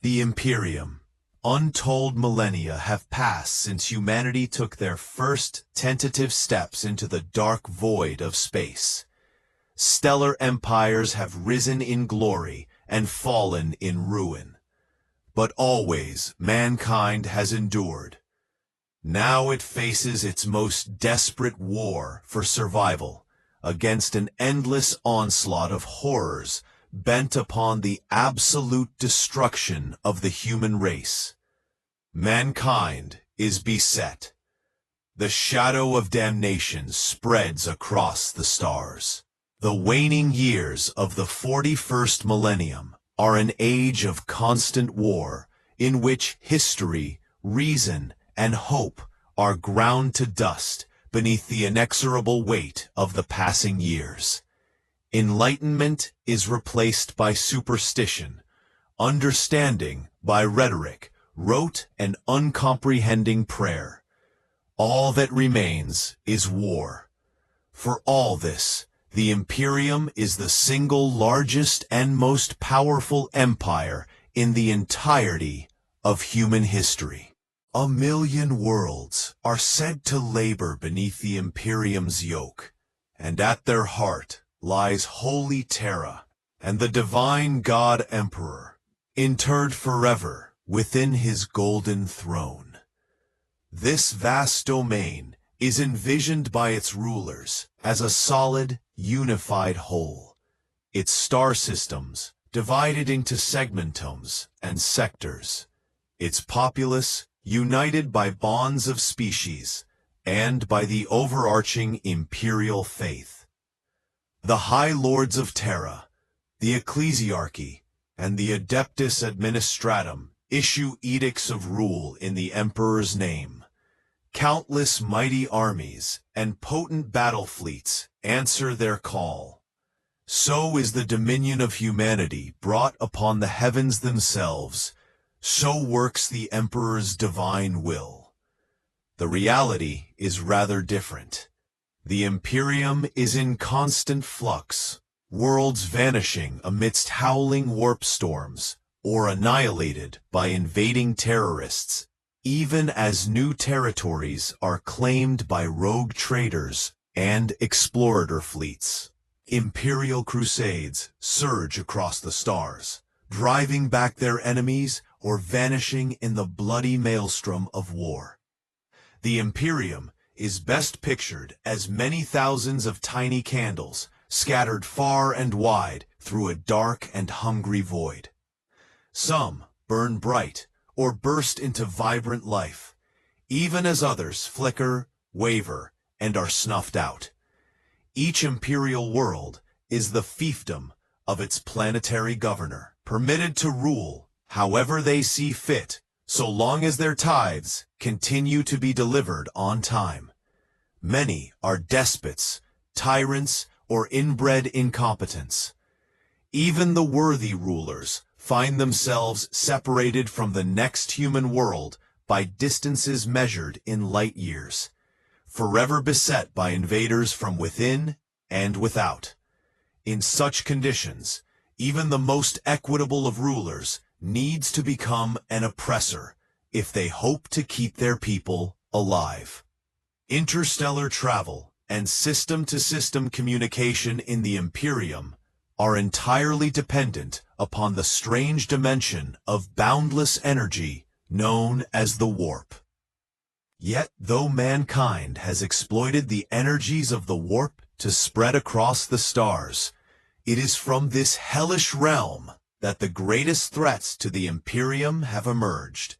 The Imperium. Untold millennia have passed since humanity took their first tentative steps into the dark void of space. Stellar empires have risen in glory and fallen in ruin. But always mankind has endured. Now it faces its most desperate war for survival against an endless onslaught of horrors bent upon the absolute destruction of the human race. Mankind is beset. The shadow of damnation spreads across the stars. The waning years of the 41st millennium are an age of constant war in which history, reason, and hope are ground to dust beneath the inexorable weight of the passing years. Enlightenment is replaced by superstition, understanding by rhetoric, rote and uncomprehending prayer. All that remains is war. For all this, the Imperium is the single largest and most powerful empire in the entirety of human history. 1,000,000 worlds are said to labor beneath the Imperium's yoke, and at their heart lies holy Terra and the divine God Emperor, interred forever within his golden throne. This vast domain is envisioned by its rulers as a solid, unified whole, its star systems divided into segmentums and sectors, its populace united by bonds of species and by the overarching imperial faith. The High Lords of Terra, the Ecclesiarchy, and the Adeptus Administratum issue edicts of rule in the Emperor's name. Countless mighty armies and potent battle fleets answer their call. So is the dominion of humanity brought upon the heavens themselves. So works the Emperor's divine will. The reality is rather different. The Imperium is in constant flux, worlds vanishing amidst howling warp storms, or annihilated by invading terrorists, even as new territories are claimed by rogue traders and explorer fleets. Imperial crusades surge across the stars, driving back their enemies or vanishing in the bloody maelstrom of war. The Imperium is best pictured as many thousands of tiny candles scattered far and wide through a dark and hungry void. Some burn bright or burst into vibrant life, even as others flicker, waver, and are snuffed out. Each imperial world is the fiefdom of its planetary governor, permitted to rule however they see fit, so long as their tithes continue to be delivered on time. Many are despots, tyrants, or inbred incompetents. Even the worthy rulers find themselves separated from the next human world by distances measured in light years, forever beset by invaders from within and without. In such conditions, even the most equitable of rulers needs to become an oppressor if they hope to keep their people alive. Interstellar travel and system-to-system communication in the Imperium are entirely dependent upon the strange dimension of boundless energy known as the warp. Yet, though mankind has exploited the energies of the warp to spread across the stars, it is from this hellish realm that the greatest threats to the Imperium have emerged.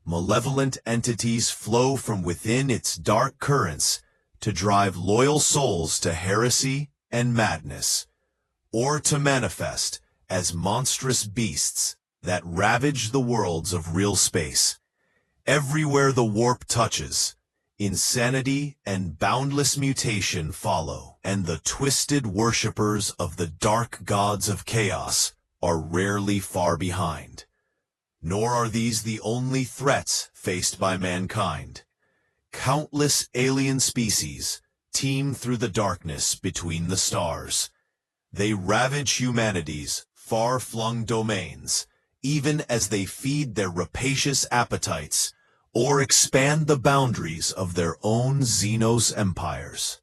Malevolent entities flow from within its dark currents to drive loyal souls to heresy and madness, or to manifest as monstrous beasts that ravage the worlds of real space. Everywhere the warp touches, insanity and boundless mutation follow, and the twisted worshippers of the dark gods of chaos are rarely far behind. Nor are these the only threats faced by mankind. Countless alien species teem through the darkness between the stars. They ravage humanity's far-flung domains, even as they feed their rapacious appetites or expand the boundaries of their own Xenos empires.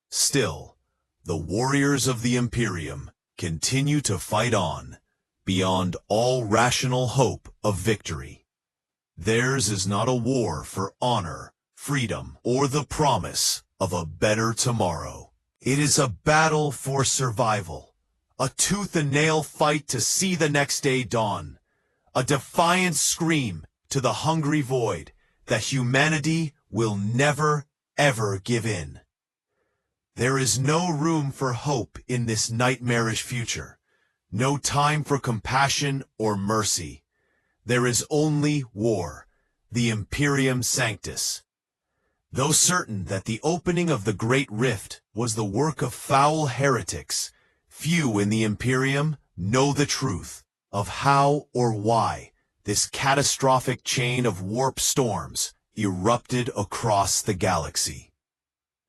Still, the warriors of the Imperium continue to fight on, beyond all rational hope of victory. Theirs is not a war for honor, freedom, or the promise of a better tomorrow. It is a battle for survival, a tooth-and-nail fight to see the next day dawn, a defiant scream to the hungry void that humanity will never, ever give in. There is no room for hope in this nightmarish future, no time for compassion or mercy. There is only war, the Imperium Sanctus. Though certain that the opening of the Great Rift was the work of foul heretics, few in the Imperium know the truth of how or why this catastrophic chain of warp storms erupted across the galaxy.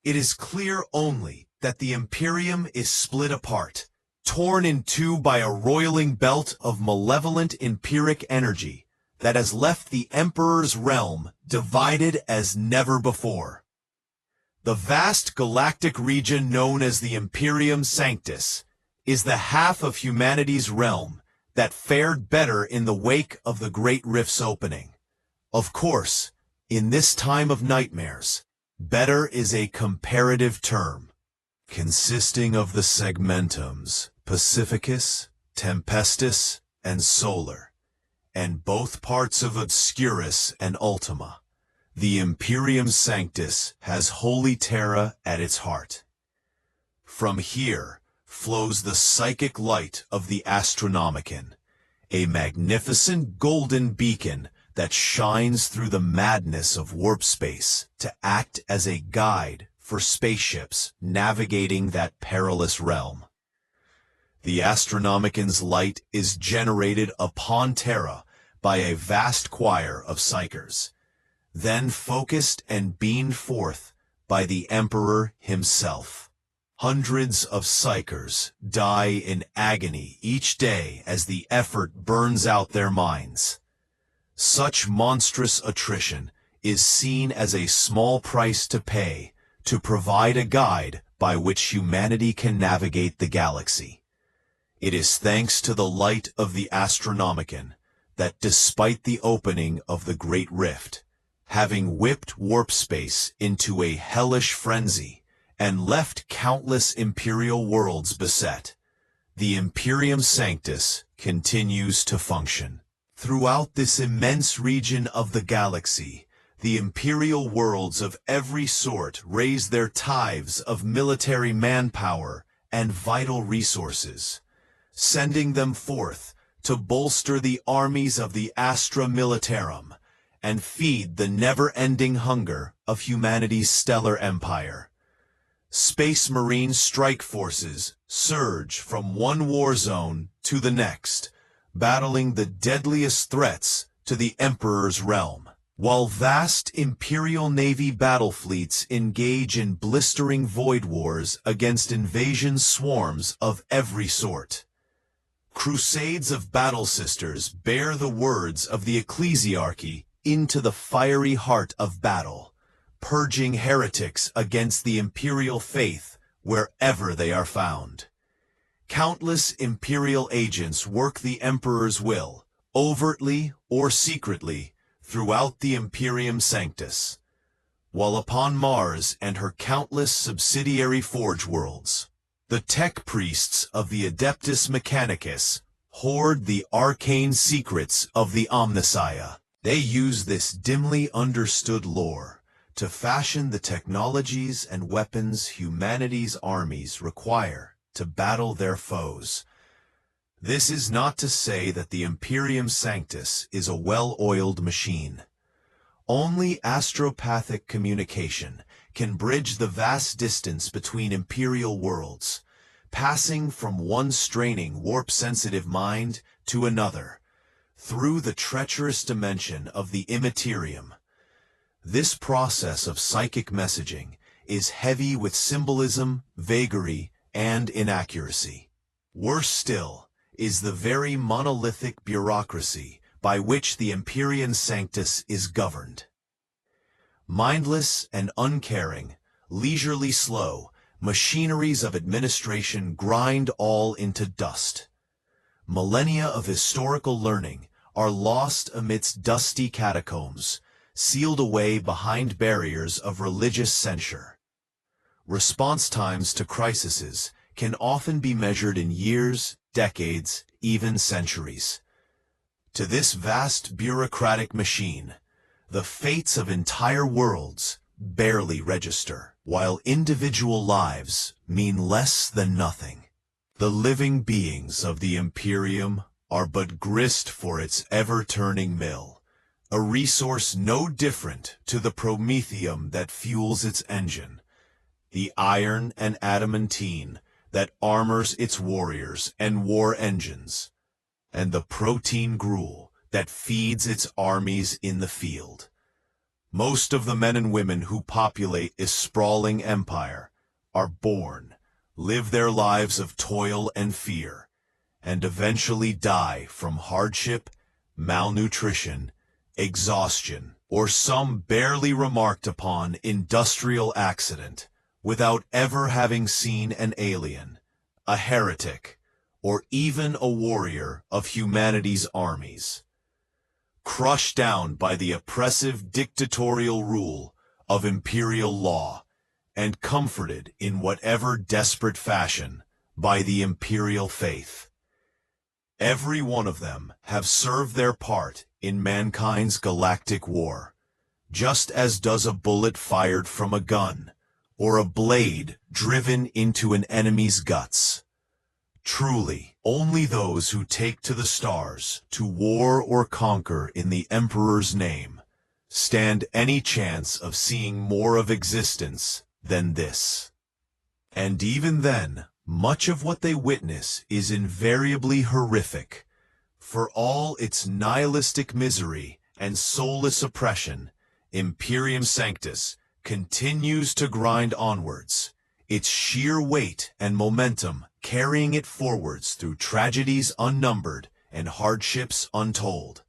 It is clear only that the Imperium is split apart, torn in two by a roiling belt of malevolent empiric energy that has left the Emperor's realm divided as never before. The vast galactic region known as the Imperium Sanctus is the half of humanity's realm that fared better in the wake of the Great Rift's opening. Of course, in this time of nightmares, better is a comparative term, consisting of the segmentums Pacificus, Tempestus, and Solar, and both parts of Obscurus and Ultima. The Imperium Sanctus has Holy Terra at its heart. From here flows the psychic light of the Astronomicon, a magnificent golden beacon that shines through the madness of warp space to act as a guide for spaceships navigating that perilous realm. The Astronomicon's light is generated upon Terra by a vast choir of psychers, then focused and beamed forth by the Emperor himself. Hundreds of psychers die in agony each day as the effort burns out their minds. Such monstrous attrition is seen as a small price to pay to provide a guide by which humanity can navigate the galaxy. It is thanks to the light of the Astronomicon that despite the opening of the Great Rift, having whipped warp space into a hellish frenzy and left countless imperial worlds beset, the Imperium Sanctus continues to function. Throughout this immense region of the galaxy, the imperial worlds of every sort raise their tithes of military manpower and vital resources, sending them forth to bolster the armies of the Astra Militarum and feed the never-ending hunger of humanity's stellar empire. Space Marine strike forces surge from one war zone to the next, battling the deadliest threats to the Emperor's realm, while vast Imperial Navy battle fleets engage in blistering void wars against invasion swarms of every sort. Crusades of battle sisters bear the words of the ecclesiarchy into the fiery heart of battle, purging heretics against the imperial faith wherever they are found. Countless imperial agents work the Emperor's will, overtly or secretly, throughout the Imperium Sanctus, while upon Mars and her countless subsidiary forge worlds, the tech priests of the Adeptus Mechanicus hoard the arcane secrets of the Omnissiah. They use this dimly understood lore to fashion the technologies and weapons humanity's armies require to battle their foes. This is not to say that the Imperium Sanctus is a well-oiled machine. Only astropathic communication can bridge the vast distance between imperial worlds, passing from one straining warp-sensitive mind to another, through the treacherous dimension of the immaterium. This process of psychic messaging is heavy with symbolism, vagary, and inaccuracy. Worse still, is the very monolithic bureaucracy by which the Imperium Sanctus is governed. Mindless and uncaring, leisurely slow, machineries of administration grind all into dust. Millennia of historical learning are lost amidst dusty catacombs, sealed away behind barriers of religious censure. Response times to crises can often be measured in years, decades, even centuries. To this vast bureaucratic machine, the fates of entire worlds barely register, while individual lives mean less than nothing. The living beings of the Imperium are but grist for its ever-turning mill, a resource no different to the promethium that fuels its engine, the iron and adamantine that armors its warriors and war engines, and the protein gruel that feeds its armies in the field. Most of the men and women who populate this sprawling empire are born, live their lives of toil and fear, and eventually die from hardship, malnutrition, exhaustion, or some barely remarked upon industrial accident, without ever having seen an alien, a heretic, or even a warrior of humanity's armies. Crushed down by the oppressive dictatorial rule of imperial law, and comforted in whatever desperate fashion by the imperial faith. Every one of them have served their part in mankind's galactic war, just as does a bullet fired from a gun, or a blade driven into an enemy's guts. Truly, only those who take to the stars to war or conquer in the Emperor's name stand any chance of seeing more of existence than this. And even then, much of what they witness is invariably horrific. For all its nihilistic misery and soulless oppression, Imperium Sanctus continues to grind onwards, its sheer weight and momentum carrying it forwards through tragedies unnumbered and hardships untold.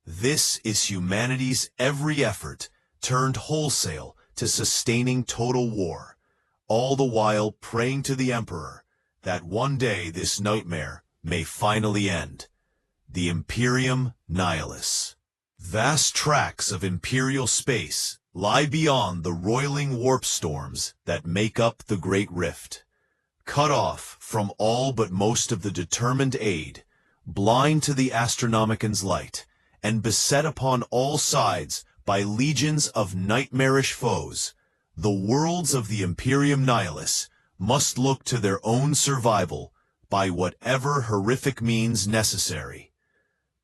This is humanity's every effort turned wholesale to sustaining total war, all the while praying to the Emperor that one day this nightmare may finally end. The Imperium Nihilus. Vast tracts of imperial space lie beyond the roiling warp storms that make up the Great Rift. Cut off from all but most of the determined aid, blind to the Astronomican's light, and beset upon all sides by legions of nightmarish foes, the worlds of the Imperium Nihilus must look to their own survival by whatever horrific means necessary.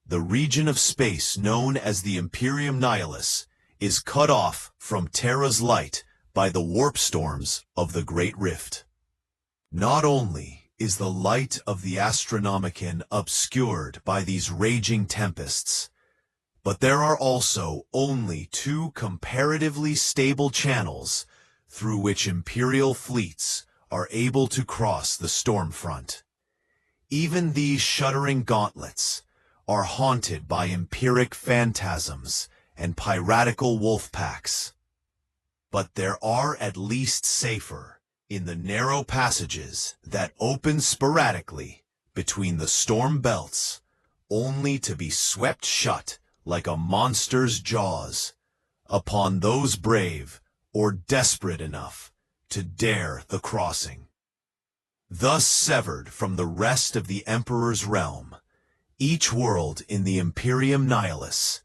The region of space known as the Imperium Nihilus is cut off from Terra's light by the warp storms of the Great Rift. Not only is the light of the Astronomican obscured by these raging tempests, but there are also only two comparatively stable channels through which imperial fleets are able to cross the storm front. Even these shuddering gauntlets are haunted by empiric phantasms and piratical wolf packs. But there are at least safer in the narrow passages that open sporadically between the storm belts, only to be swept shut like a monster's jaws upon those brave or desperate enough to dare the crossing. Thus severed from the rest of the Emperor's realm, each world in the Imperium Nihilus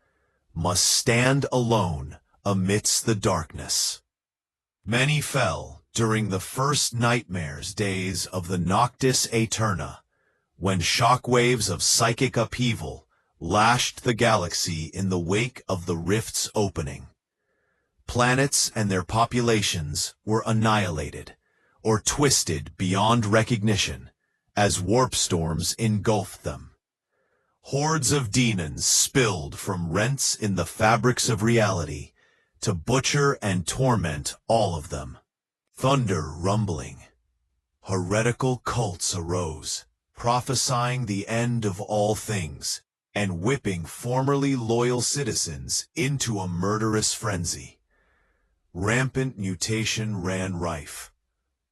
must stand alone amidst the darkness. Many fell during the first nightmares days of the Noctis Aeterna, when shockwaves of psychic upheaval lashed the galaxy in the wake of the rift's opening. Planets and their populations were annihilated, or twisted beyond recognition, as warp storms engulfed them. Hordes of demons spilled from rents in the fabrics of reality to butcher and torment all of them. Thunder rumbling. Heretical cults arose, prophesying the end of all things, and whipping formerly loyal citizens into a murderous frenzy. Rampant mutation ran rife.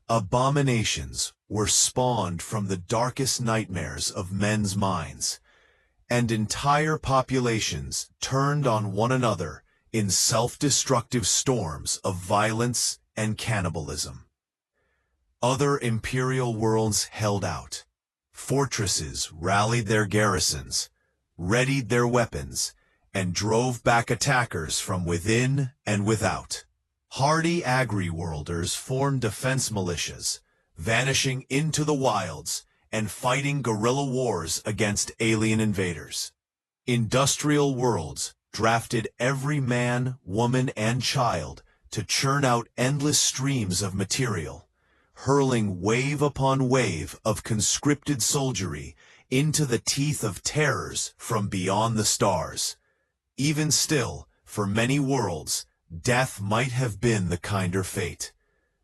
Abominations were spawned from the darkest nightmares of men's minds, and entire populations turned on one another in self-destructive storms of violence and cannibalism. Other imperial worlds held out. Fortresses rallied their garrisons, readied their weapons, and drove back attackers from within and without. Hardy agri-worlders formed defense militias, vanishing into the wilds and fighting guerrilla wars against alien invaders. Industrial worlds drafted every man, woman, and child to churn out endless streams of material, hurling wave upon wave of conscripted soldiery into the teeth of terrors from beyond the stars. Even still, for many worlds, death might have been the kinder fate.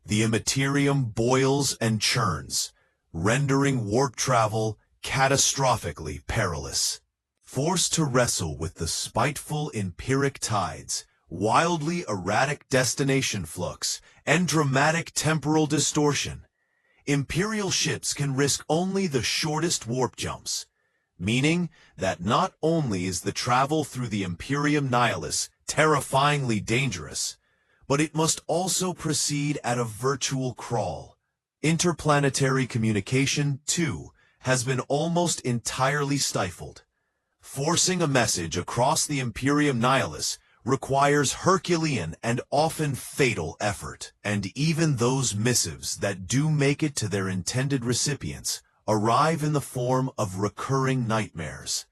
The immaterium boils and churns, rendering warp travel catastrophically perilous. Forced to wrestle with the spiteful empiric tides, wildly erratic destination flux, and dramatic temporal distortion, Imperial ships can risk only the shortest warp jumps, meaning that not only is the travel through the Imperium Nihilus terrifyingly dangerous, but it must also proceed at a virtual crawl. Interplanetary communication, too, has been almost entirely stifled. Forcing a message across the Imperium Nihilus requires Herculean and often fatal effort, and even those missives that do make it to their intended recipients arrive in the form of recurring nightmares.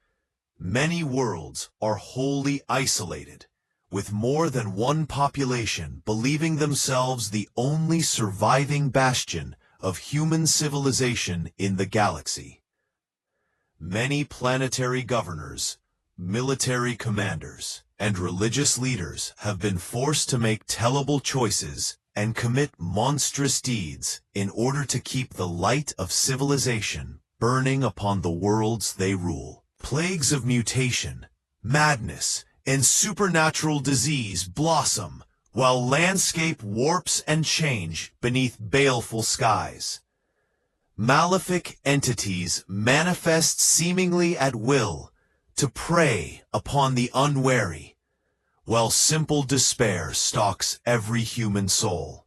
Many worlds are wholly isolated, with more than one population believing themselves the only surviving bastion of human civilization in the galaxy. Many planetary governors, military commanders, and religious leaders have been forced to make terrible choices and commit monstrous deeds in order to keep the light of civilization burning upon the worlds they rule. Plagues of mutation, madness, and supernatural disease blossom, while landscape warps and change beneath baleful skies. Malefic entities manifest seemingly at will to prey upon the unwary, while simple despair stalks every human soul,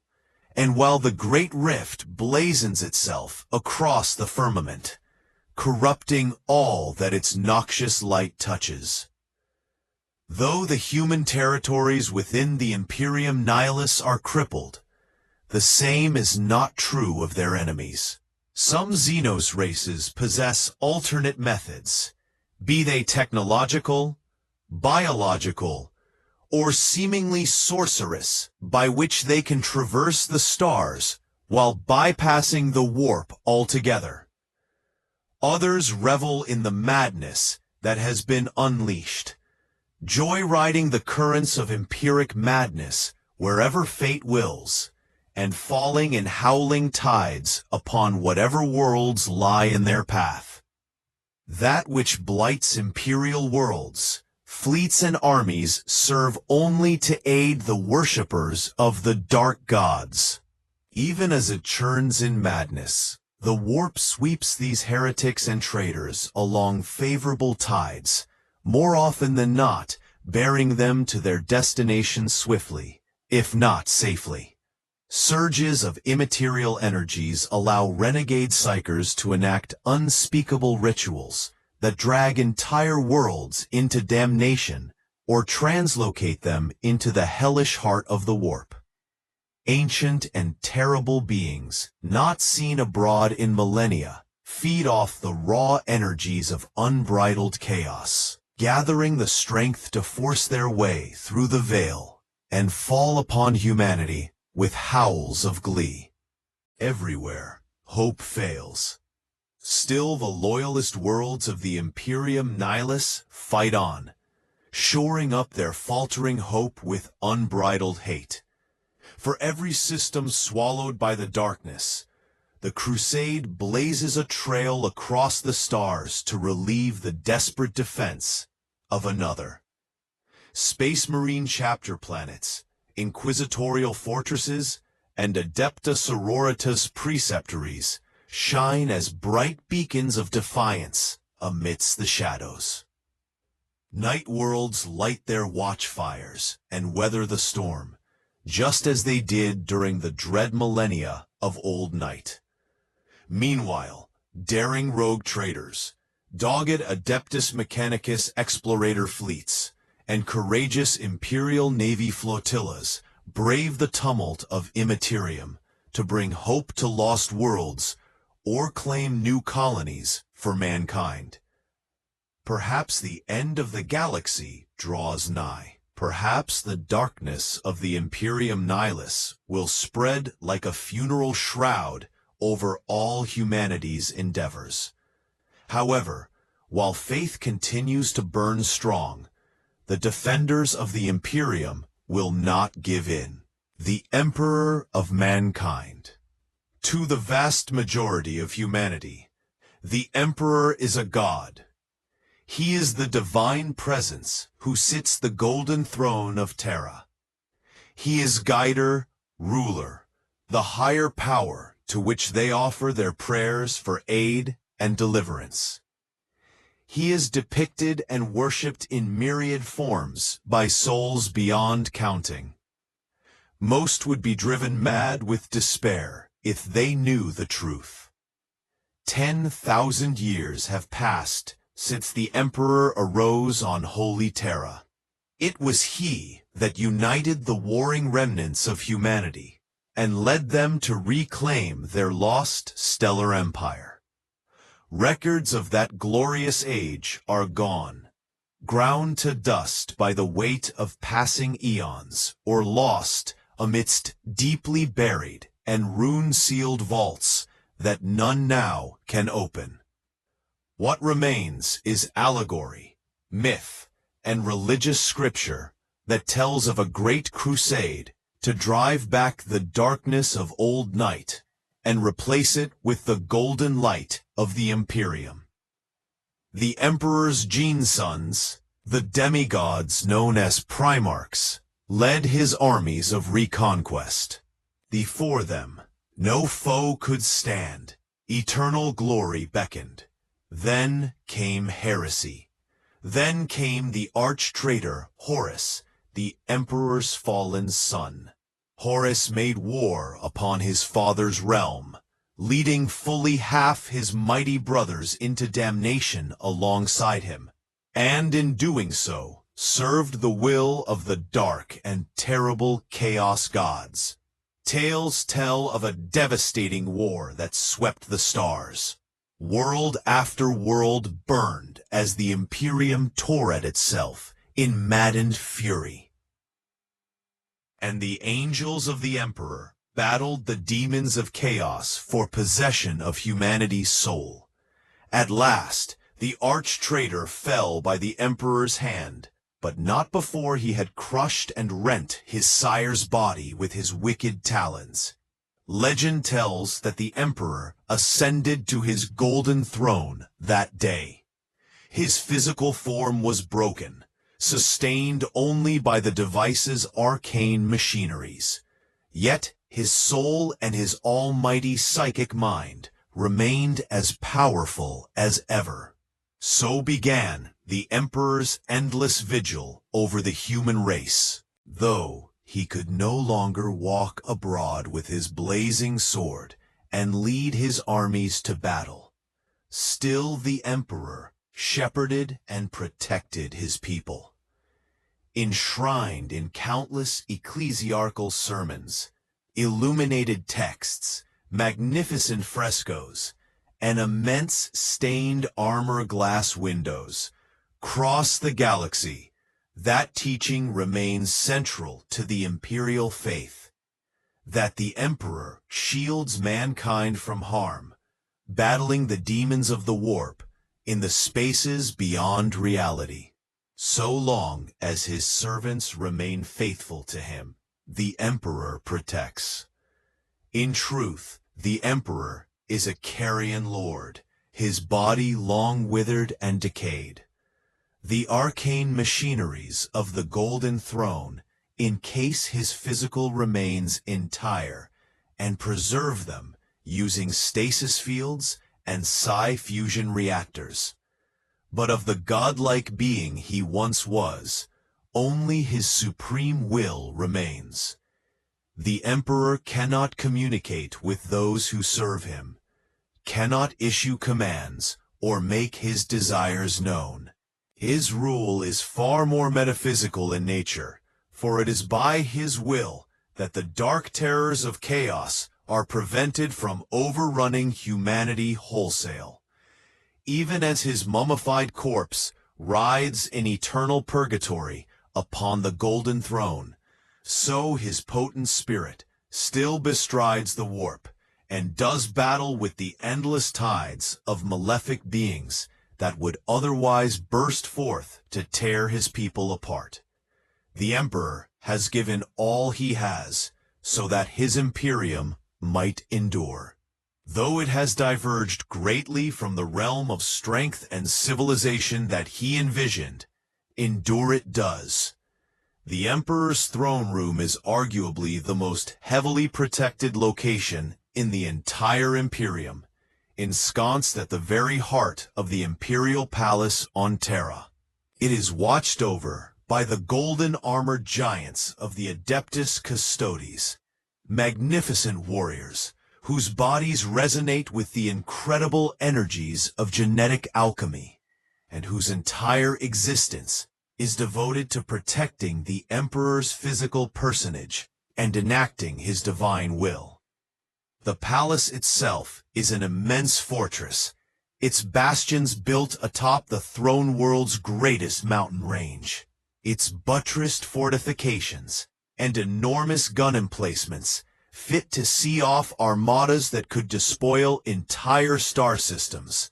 and while the great rift blazons itself across the firmament, corrupting all that its noxious light touches. Though the human territories within the Imperium Nihilus are crippled, the same is not true of their enemies. Some Xenos races possess alternate methods, be they technological, biological, or seemingly sorcerous, by which they can traverse the stars while bypassing the warp altogether. Others revel in the madness that has been unleashed, joyriding the currents of empiric madness wherever fate wills, and falling in howling tides upon whatever worlds lie in their path. That which blights imperial worlds, fleets and armies serve only to aid the worshippers of the dark gods. Even as it churns in madness, the warp sweeps these heretics and traitors along favorable tides, more often than not bearing them to their destination swiftly, if not safely. Surges of immaterial energies allow renegade psychers to enact unspeakable rituals that drag entire worlds into damnation or translocate them into the hellish heart of the warp. Ancient and terrible beings, not seen abroad in millennia, feed off the raw energies of unbridled chaos, gathering the strength to force their way through the veil and fall upon humanity with howls of glee. Everywhere, hope fails. Still, the loyalist worlds of the Imperium Nihilus fight on, shoring up their faltering hope with unbridled hate. For every system swallowed by the darkness, the Crusade blazes a trail across the stars to relieve the desperate defense of another. Space Marine chapter planets, inquisitorial fortresses, and Adeptus sororitas preceptories shine as bright beacons of defiance amidst the shadows. Night worlds light their watchfires and weather the storm, just as they did during the dread millennia of Old Night. Meanwhile, daring rogue traders, dogged Adeptus Mechanicus explorator fleets, and courageous Imperial Navy flotillas brave the tumult of Imperium to bring hope to lost worlds or claim new colonies for mankind. Perhaps the end of the galaxy draws nigh. Perhaps the darkness of the Imperium Nihilus will spread like a funeral shroud over all humanity's endeavors. However, while faith continues to burn strong, the defenders of the Imperium will not give in. The Emperor of Mankind. To the vast majority of humanity, the Emperor is a god. He is the divine presence who sits the golden throne of Terra. He is guider, ruler, the higher power to which they offer their prayers for aid and deliverance. He is depicted and worshipped in myriad forms by souls beyond counting. Most would be driven mad with despair if they knew the truth. 10,000 years have passed since the Emperor arose on Holy Terra. It was he that united the warring remnants of humanity and led them to reclaim their lost stellar empire. Records of that glorious age are gone, ground to dust by the weight of passing eons, or lost amidst deeply buried and rune-sealed vaults that none now can open. What remains is allegory, myth, and religious scripture that tells of a great crusade to drive back the darkness of old night and replace it with the golden light of the Imperium. The Emperor's gene sons, the demigods known as Primarchs, led his armies of reconquest. Before them, no foe could stand. Eternal glory beckoned. Then came heresy. Then came the arch-traitor Horus, the Emperor's fallen son. Horus made war upon his father's realm, leading fully half his mighty brothers into damnation alongside him, and in doing so, served the will of the dark and terrible Chaos gods. Tales tell of a devastating war that swept the stars. World after world burned as the Imperium tore at itself in maddened fury. And the angels of the Emperor battled the demons of chaos for possession of humanity's soul. At last, the arch-traitor fell by the Emperor's hand, but not before he had crushed and rent his sire's body with his wicked talons. Legend tells that the Emperor ascended to his golden throne that day. His physical form was broken, sustained only by the device's arcane machineries. Yet his soul and his almighty psychic mind remained as powerful as ever. So began the Emperor's endless vigil over the human race, though he could no longer walk abroad with his blazing sword and lead his armies to battle. Still the Emperor shepherded and protected his people. Enshrined in countless ecclesiarchal sermons, illuminated texts, magnificent frescoes, and immense stained armor glass windows cross the galaxy, that teaching remains central to the imperial faith, that the Emperor shields mankind from harm, battling the demons of the warp in the spaces beyond reality. So long as his servants remain faithful to him, the Emperor protects. In truth, the Emperor is a carrion lord, his body long withered and decayed. The arcane machineries of the Golden Throne encase his physical remains entire and preserve them using stasis fields and psi-fusion reactors. But of the godlike being he once was, only his supreme will remains. The Emperor cannot communicate with those who serve him, cannot issue commands or make his desires known. His rule is far more metaphysical in nature, for it is by his will that the dark terrors of chaos are prevented from overrunning humanity wholesale. Even as his mummified corpse writhes in eternal purgatory upon the Golden Throne, so his potent spirit still bestrides the warp and does battle with the endless tides of malefic beings that would otherwise burst forth to tear his people apart. The Emperor has given all he has so that his Imperium might endure. Though it has diverged greatly from the realm of strength and civilization that he envisioned, endure it does. The Emperor's throne room is arguably the most heavily protected location in the entire Imperium, ensconced at the very heart of the Imperial Palace on Terra. It is watched over by the golden-armored giants of the Adeptus Custodes, magnificent warriors whose bodies resonate with the incredible energies of genetic alchemy, and whose entire existence is devoted to protecting the Emperor's physical personage and enacting his divine will. The palace itself is an immense fortress, its bastions built atop the throne world's greatest mountain range. Its buttressed fortifications and enormous gun emplacements fit to see off armadas that could despoil entire star systems.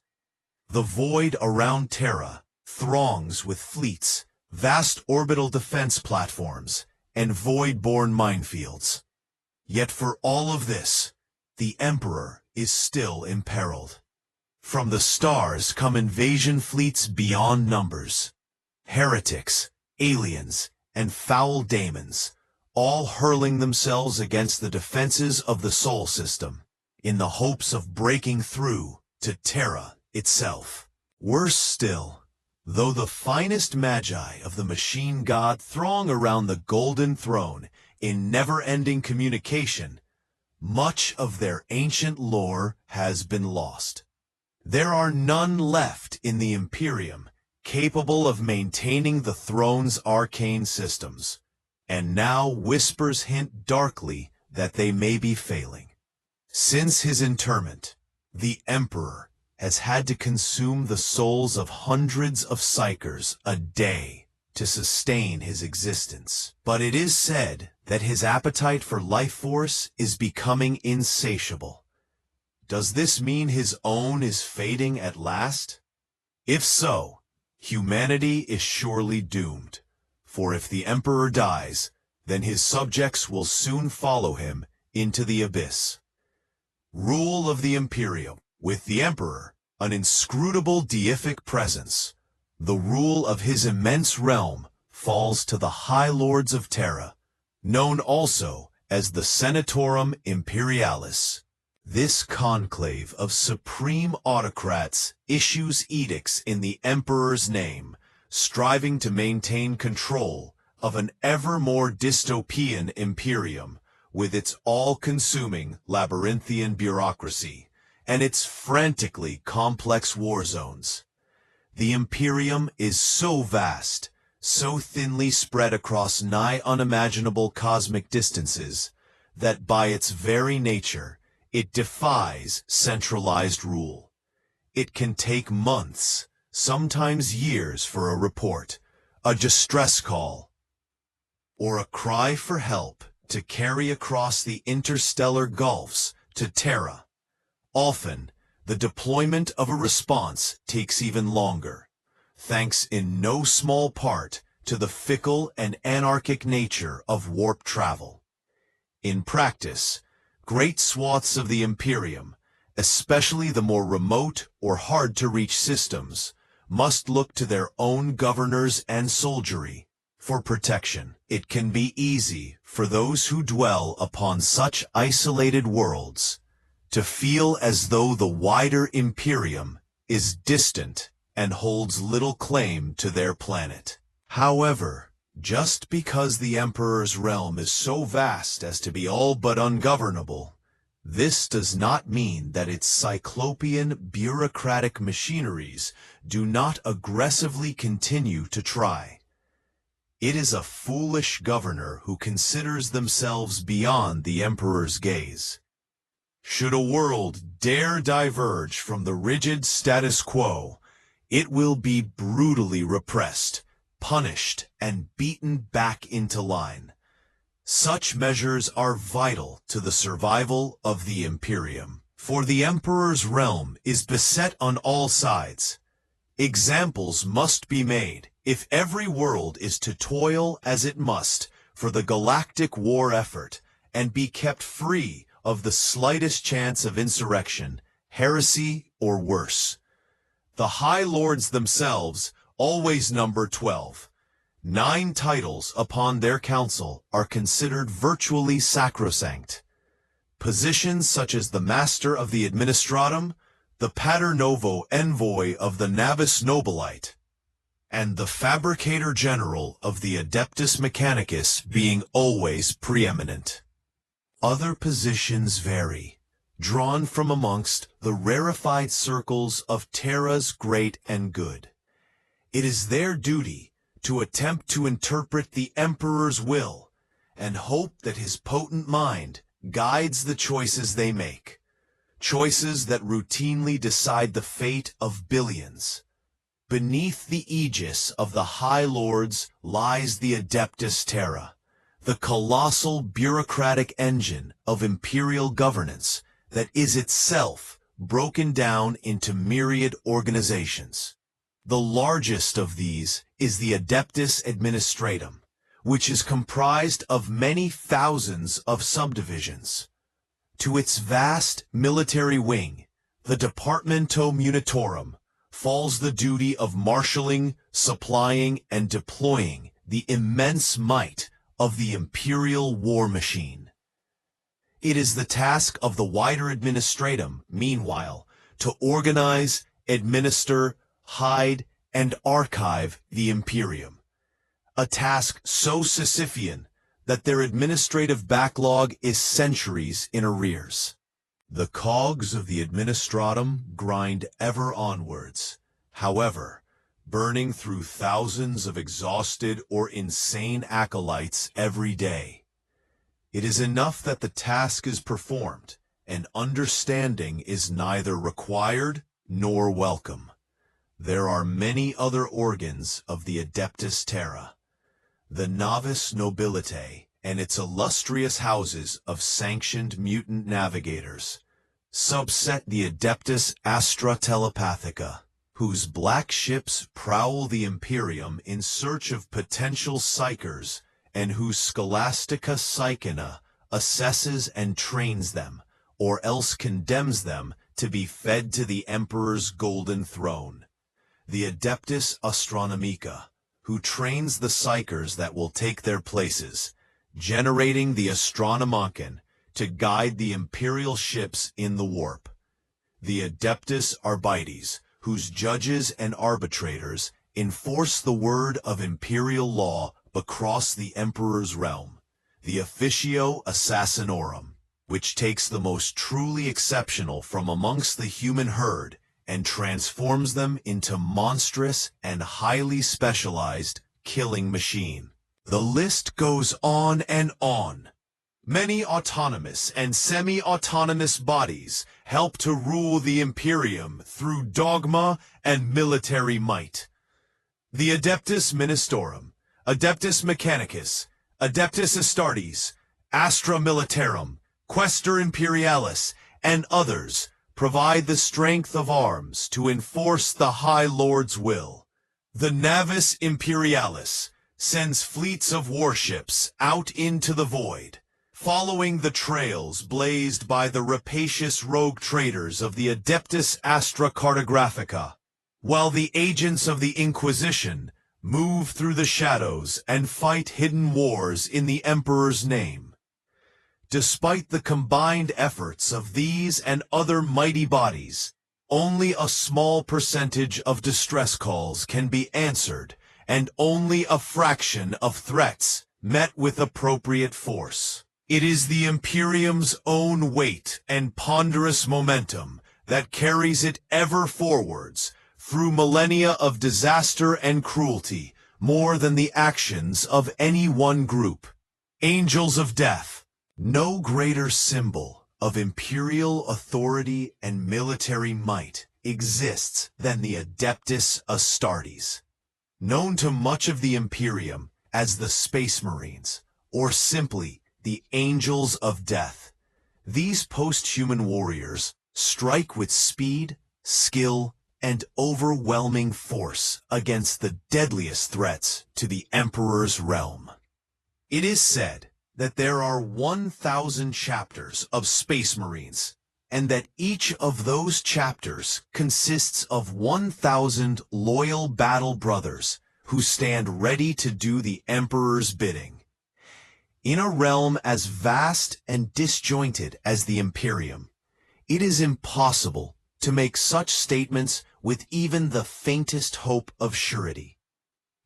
The void around Terra throngs with fleets, vast orbital defense platforms, and void-borne minefields. Yet for all of this, the Emperor is still imperiled. From the stars come invasion fleets beyond numbers. Heretics, aliens, and foul daemons, all hurling themselves against the defenses of the Sol system, in the hopes of breaking through to Terra itself. Worse still, though the finest magi of the machine god throng around the Golden Throne in never-ending communication, much of their ancient lore has been lost. There are none left in the Imperium capable of maintaining the throne's arcane systems, and now whispers hint darkly that they may be failing. Since his interment, the Emperor has had to consume the souls of hundreds of psychers a day to sustain his existence. But it is said that his appetite for life force is becoming insatiable. Does this mean his own is fading at last? If so, humanity is surely doomed, for if the Emperor dies, then his subjects will soon follow him into the abyss. Rule of the Imperium, with the Emperor, an inscrutable deific presence, the rule of his immense realm falls to the High Lords of Terra, known also as the Senatorum Imperialis. This conclave of supreme autocrats issues edicts in the Emperor's name, striving to maintain control of an ever more dystopian Imperium with its all-consuming labyrinthian bureaucracy and its frantically complex war zones. The Imperium is so vast, so thinly spread across nigh unimaginable cosmic distances, that by its very nature, it defies centralized rule. It can take months, sometimes years for a report, a distress call, or a cry for help to carry across the interstellar gulfs to Terra. Often, the deployment of a response takes even longer, thanks in no small part to the fickle and anarchic nature of warp travel. In practice, great swaths of the Imperium, especially the more remote or hard-to-reach systems, must look to their own governors and soldiery for protection. It can be easy for those who dwell upon such isolated worlds to feel as though the wider Imperium is distant and holds little claim to their planet. However, just because the Emperor's realm is so vast as to be all but ungovernable, this does not mean that its cyclopean bureaucratic machineries do not aggressively continue to try. It is a foolish governor who considers themselves beyond the Emperor's gaze. Should a world dare diverge from the rigid status quo, it will be brutally repressed, punished, and beaten back into line. Such measures are vital to the survival of the Imperium, for the Emperor's realm is beset on all sides. Examples must be made if every world is to toil as it must for the galactic war effort and be kept free of the slightest chance of insurrection, heresy, or worse. The High Lords themselves always number 12. 9 titles upon their council are considered virtually sacrosanct. Positions such as the Master of the Administratum, the Pater Novo Envoy of the Navis Nobilite, and the Fabricator General of the Adeptus Mechanicus being always preeminent. Other positions vary, drawn from amongst the rarefied circles of Terra's great and good. It is their duty to attempt to interpret the Emperor's will and hope that his potent mind guides the choices they make, choices that routinely decide the fate of billions. Beneath the aegis of the High Lords lies the Adeptus Terra, the colossal bureaucratic engine of imperial governance that is itself broken down into myriad organizations. The largest of these is the Adeptus Administratum, which is comprised of many thousands of subdivisions. To its vast military wing, the Departamento Munitorum, falls the duty of marshalling, supplying, and deploying the immense might of the imperial war machine. It is the task of the wider administratum, meanwhile, to organize, administer, hide, and archive the Imperium, a task so Sisyphean that their administrative backlog is centuries in arrears. The cogs of the administratum grind ever onwards, however, burning through thousands of exhausted or insane acolytes every day. It is enough that the task is performed, and understanding is neither required nor welcome. There are many other organs of the Adeptus Terra. The Navis Nobilitae and its illustrious houses of sanctioned mutant navigators subset the Adeptus Astra Telepathica, whose black ships prowl the Imperium in search of potential psychers and whose Scholastica Psychina assesses and trains them, or else condemns them to be fed to the Emperor's golden throne. The Adeptus Astronomica, who trains the psychers that will take their places, generating the Astronomoncan to guide the Imperial ships in the warp. The Adeptus Arbites, whose judges and arbitrators enforce the word of Imperial law across the Emperor's realm. The Officio Assassinorum, which takes the most truly exceptional from amongst the human herd and transforms them into monstrous and highly specialized killing machine. The list goes on and on. Many autonomous and semi-autonomous bodies help to rule the Imperium through dogma and military might. The Adeptus Ministorum, Adeptus Mechanicus, Adeptus Astartes, Astra Militarum, Questor Imperialis, and others provide the strength of arms to enforce the High Lord's will. The Navis Imperialis sends fleets of warships out into the void, following the trails blazed by the rapacious rogue traders of the Adeptus Astra Cartographica, while the agents of the Inquisition move through the shadows and fight hidden wars in the Emperor's name. Despite the combined efforts of these and other mighty bodies, only a small percentage of distress calls can be answered, and only a fraction of threats met with appropriate force. It is the Imperium's own weight and ponderous momentum that carries it ever forwards through millennia of disaster and cruelty, more than the actions of any one group. Angels of Death, no greater symbol of imperial authority and military might exists than the Adeptus Astartes. Known to much of the Imperium as the Space Marines, or simply the Angels of Death, these post-human warriors strike with speed, skill, and overwhelming force against the deadliest threats to the Emperor's realm. It is said that there are 1,000 chapters of Space Marines, and that each of those chapters consists of 1,000 loyal battle brothers who stand ready to do the Emperor's bidding. In a realm as vast and disjointed as the Imperium, it is impossible to make such statements with even the faintest hope of surety.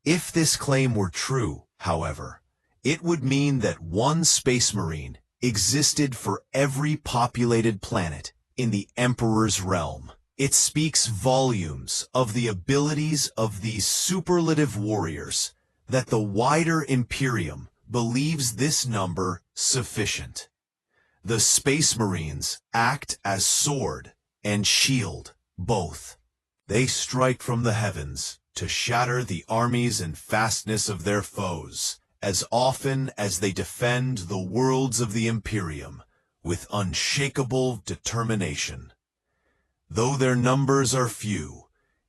If this claim were true, however, it would mean that one Space Marine existed for every populated planet in the Emperor's realm. It speaks volumes of the abilities of these superlative warriors that the wider Imperium believes this number sufficient. The Space Marines act as sword and shield both. They strike from the heavens to shatter the armies and fastness of their foes, as often as they defend the worlds of the Imperium with unshakable determination. Though their numbers are few,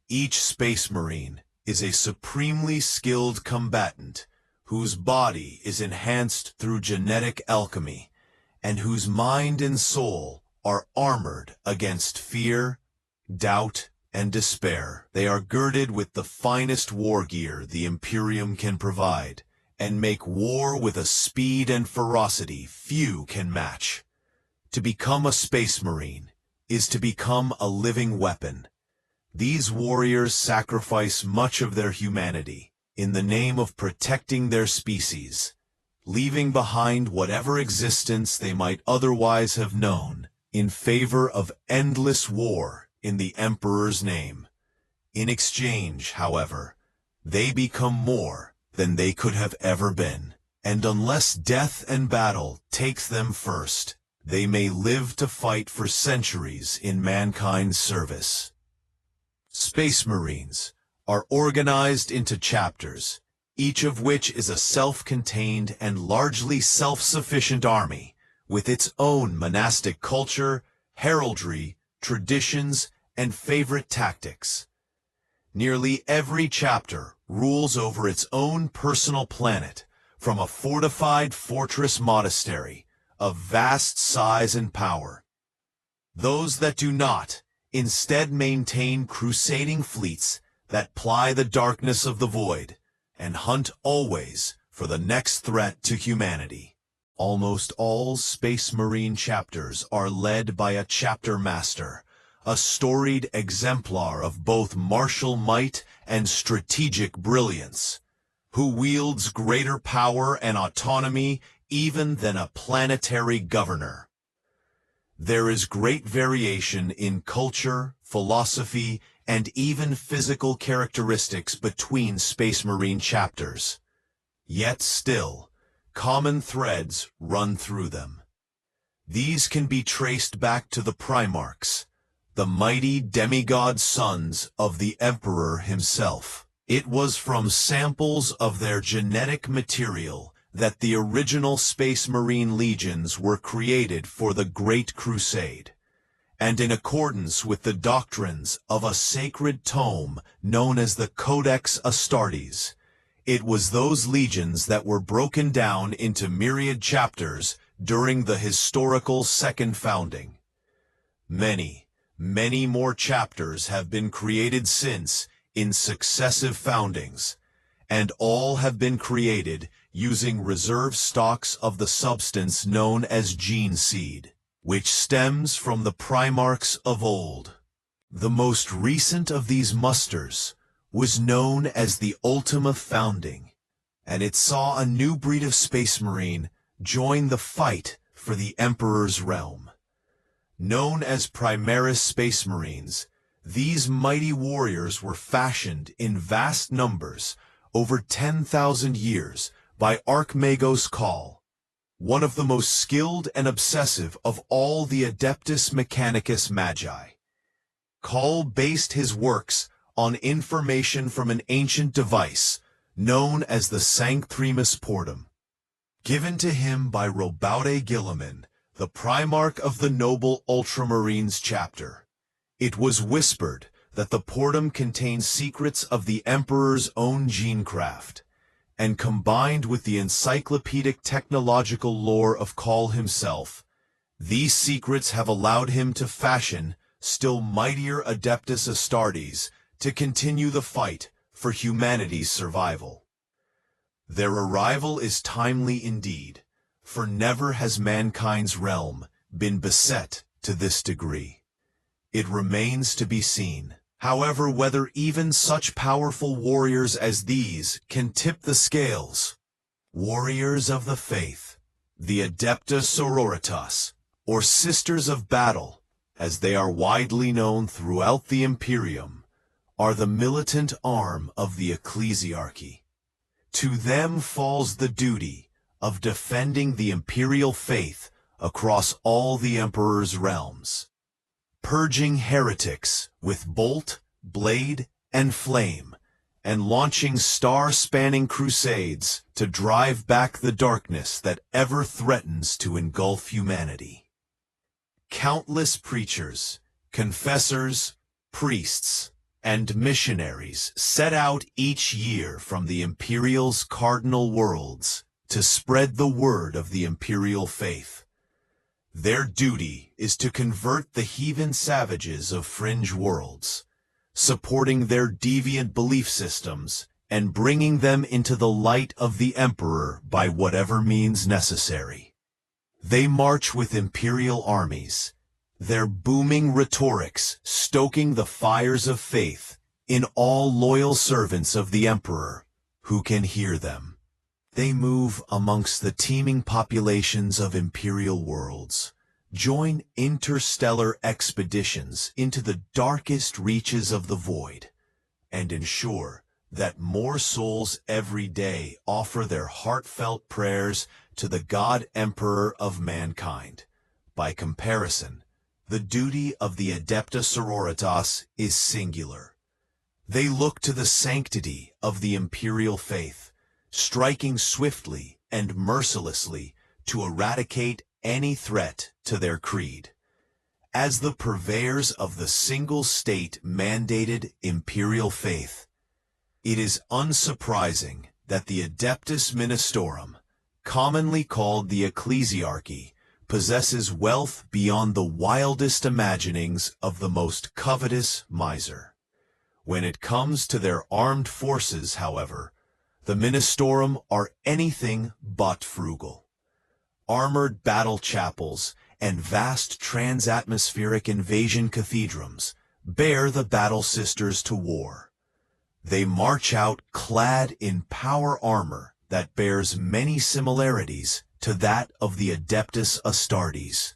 each Space Marine is a supremely skilled combatant whose body is enhanced through genetic alchemy, and whose mind and soul are armored against fear, doubt, and despair. They are girded with the finest war gear the Imperium can provide, and make war with a speed and ferocity few can match. To become a Space Marine is to become a living weapon. These warriors sacrifice much of their humanity in the name of protecting their species, leaving behind whatever existence they might otherwise have known in favor of endless war in the Emperor's name. In exchange, however, they become more than they could have ever been, and unless death and battle takes them first, they may live to fight for centuries in mankind's service. Space Marines are organized into chapters, each of which is a self-contained and largely self-sufficient army, with its own monastic culture, heraldry, traditions, and favorite tactics. Nearly every chapter rules over its own personal planet, from a fortified fortress monastery of vast size and power. Those that do not instead maintain crusading fleets that ply the darkness of the void and hunt always for the next threat to humanity. Almost all Space Marine chapters are led by a chapter master, a storied exemplar of both martial might and strategic brilliance, who wields greater power and autonomy even than a planetary governor. There is great variation in culture, philosophy, and even physical characteristics between Space Marine chapters. Yet still, common threads run through them. These can be traced back to the Primarchs, the mighty demigod sons of the Emperor himself. It was from samples of their genetic material that the original Space Marine legions were created for the Great Crusade, and in accordance with the doctrines of a sacred tome known as the Codex Astartes, it was those legions that were broken down into myriad chapters during the historical Second Founding. Many more chapters have been created since in successive foundings, and all have been created using reserve stocks of the substance known as gene seed, which stems from the Primarchs of old. The most recent of these musters was known as the Ultima Founding, and it saw a new breed of Space Marine join the fight for the Emperor's realm. Known as Primaris Space Marines, these mighty warriors were fashioned in vast numbers over 10,000 years by Archmagos Khal, one of the most skilled and obsessive of all the Adeptus Mechanicus Magi. Khal based his works on information from an ancient device known as the Sanctrimus Portum, given to him by Robaude Guilliman, the Primarch of the Noble Ultramarines chapter. It was whispered that the Portum contained secrets of the Emperor's own genecraft, and combined with the encyclopedic technological lore of Khal himself, these secrets have allowed him to fashion still mightier Adeptus Astartes to continue the fight for humanity's survival. Their arrival is timely indeed, for never has mankind's realm been beset to this degree. It remains to be seen, however, whether even such powerful warriors as these can tip the scales. Warriors of the Faith, the Adeptus Sororitas, or Sisters of Battle, as they are widely known throughout the Imperium, are the militant arm of the ecclesiarchy. To them falls the duty of defending the imperial faith across all the Emperor's realms, purging heretics with bolt, blade, and flame, and launching star-spanning crusades to drive back the darkness that ever threatens to engulf humanity. Countless preachers, confessors, priests, and missionaries set out each year from the Imperial's cardinal worlds to spread the word of the imperial faith. Their duty is to convert the heathen savages of fringe worlds, supporting their deviant belief systems and bringing them into the light of the Emperor by whatever means necessary. They march with imperial armies, their booming rhetorics stoking the fires of faith in all loyal servants of the Emperor who can hear them. They move amongst the teeming populations of imperial worlds, join interstellar expeditions into the darkest reaches of the void, and ensure that more souls every day offer their heartfelt prayers to the God Emperor of mankind. By comparison, the duty of the Adeptus Sororitas is singular. They look to the sanctity of the imperial faith, striking swiftly and mercilessly to eradicate any threat to their creed. As the purveyors of the single-state mandated imperial faith, it is unsurprising that the Adeptus Ministorum, commonly called the ecclesiarchy, possesses wealth beyond the wildest imaginings of the most covetous miser. When it comes to their armed forces, however, the Ministorum are anything but frugal. Armored battle chapels and vast transatmospheric invasion cathedrals bear the battle sisters to war. They march out clad in power armor that bears many similarities to that of the Adeptus Astartes,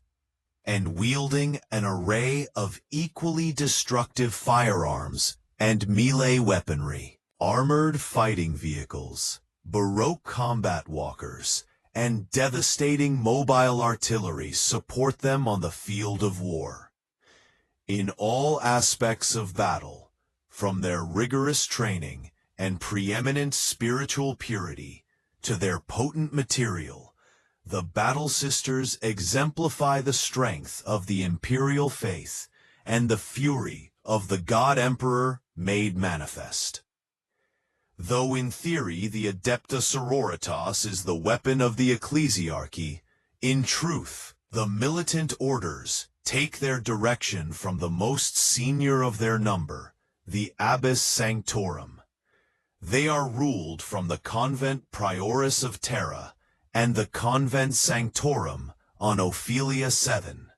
and wielding an array of equally destructive firearms and melee weaponry, armored fighting vehicles, Baroque combat walkers, and devastating mobile artillery support them on the field of war. In all aspects of battle, from their rigorous training and preeminent spiritual purity to their potent material, the Battle Sisters exemplify the strength of the imperial faith and the fury of the God Emperor made manifest. Though in theory the Adeptus Sororitas is the weapon of the ecclesiarchy, In truth, the militant orders take their direction from the most senior of their number, the Abbess Sanctorum. They are ruled from the Convent Prioris of Terra and the Convent Sanctorum on Ophelia 7,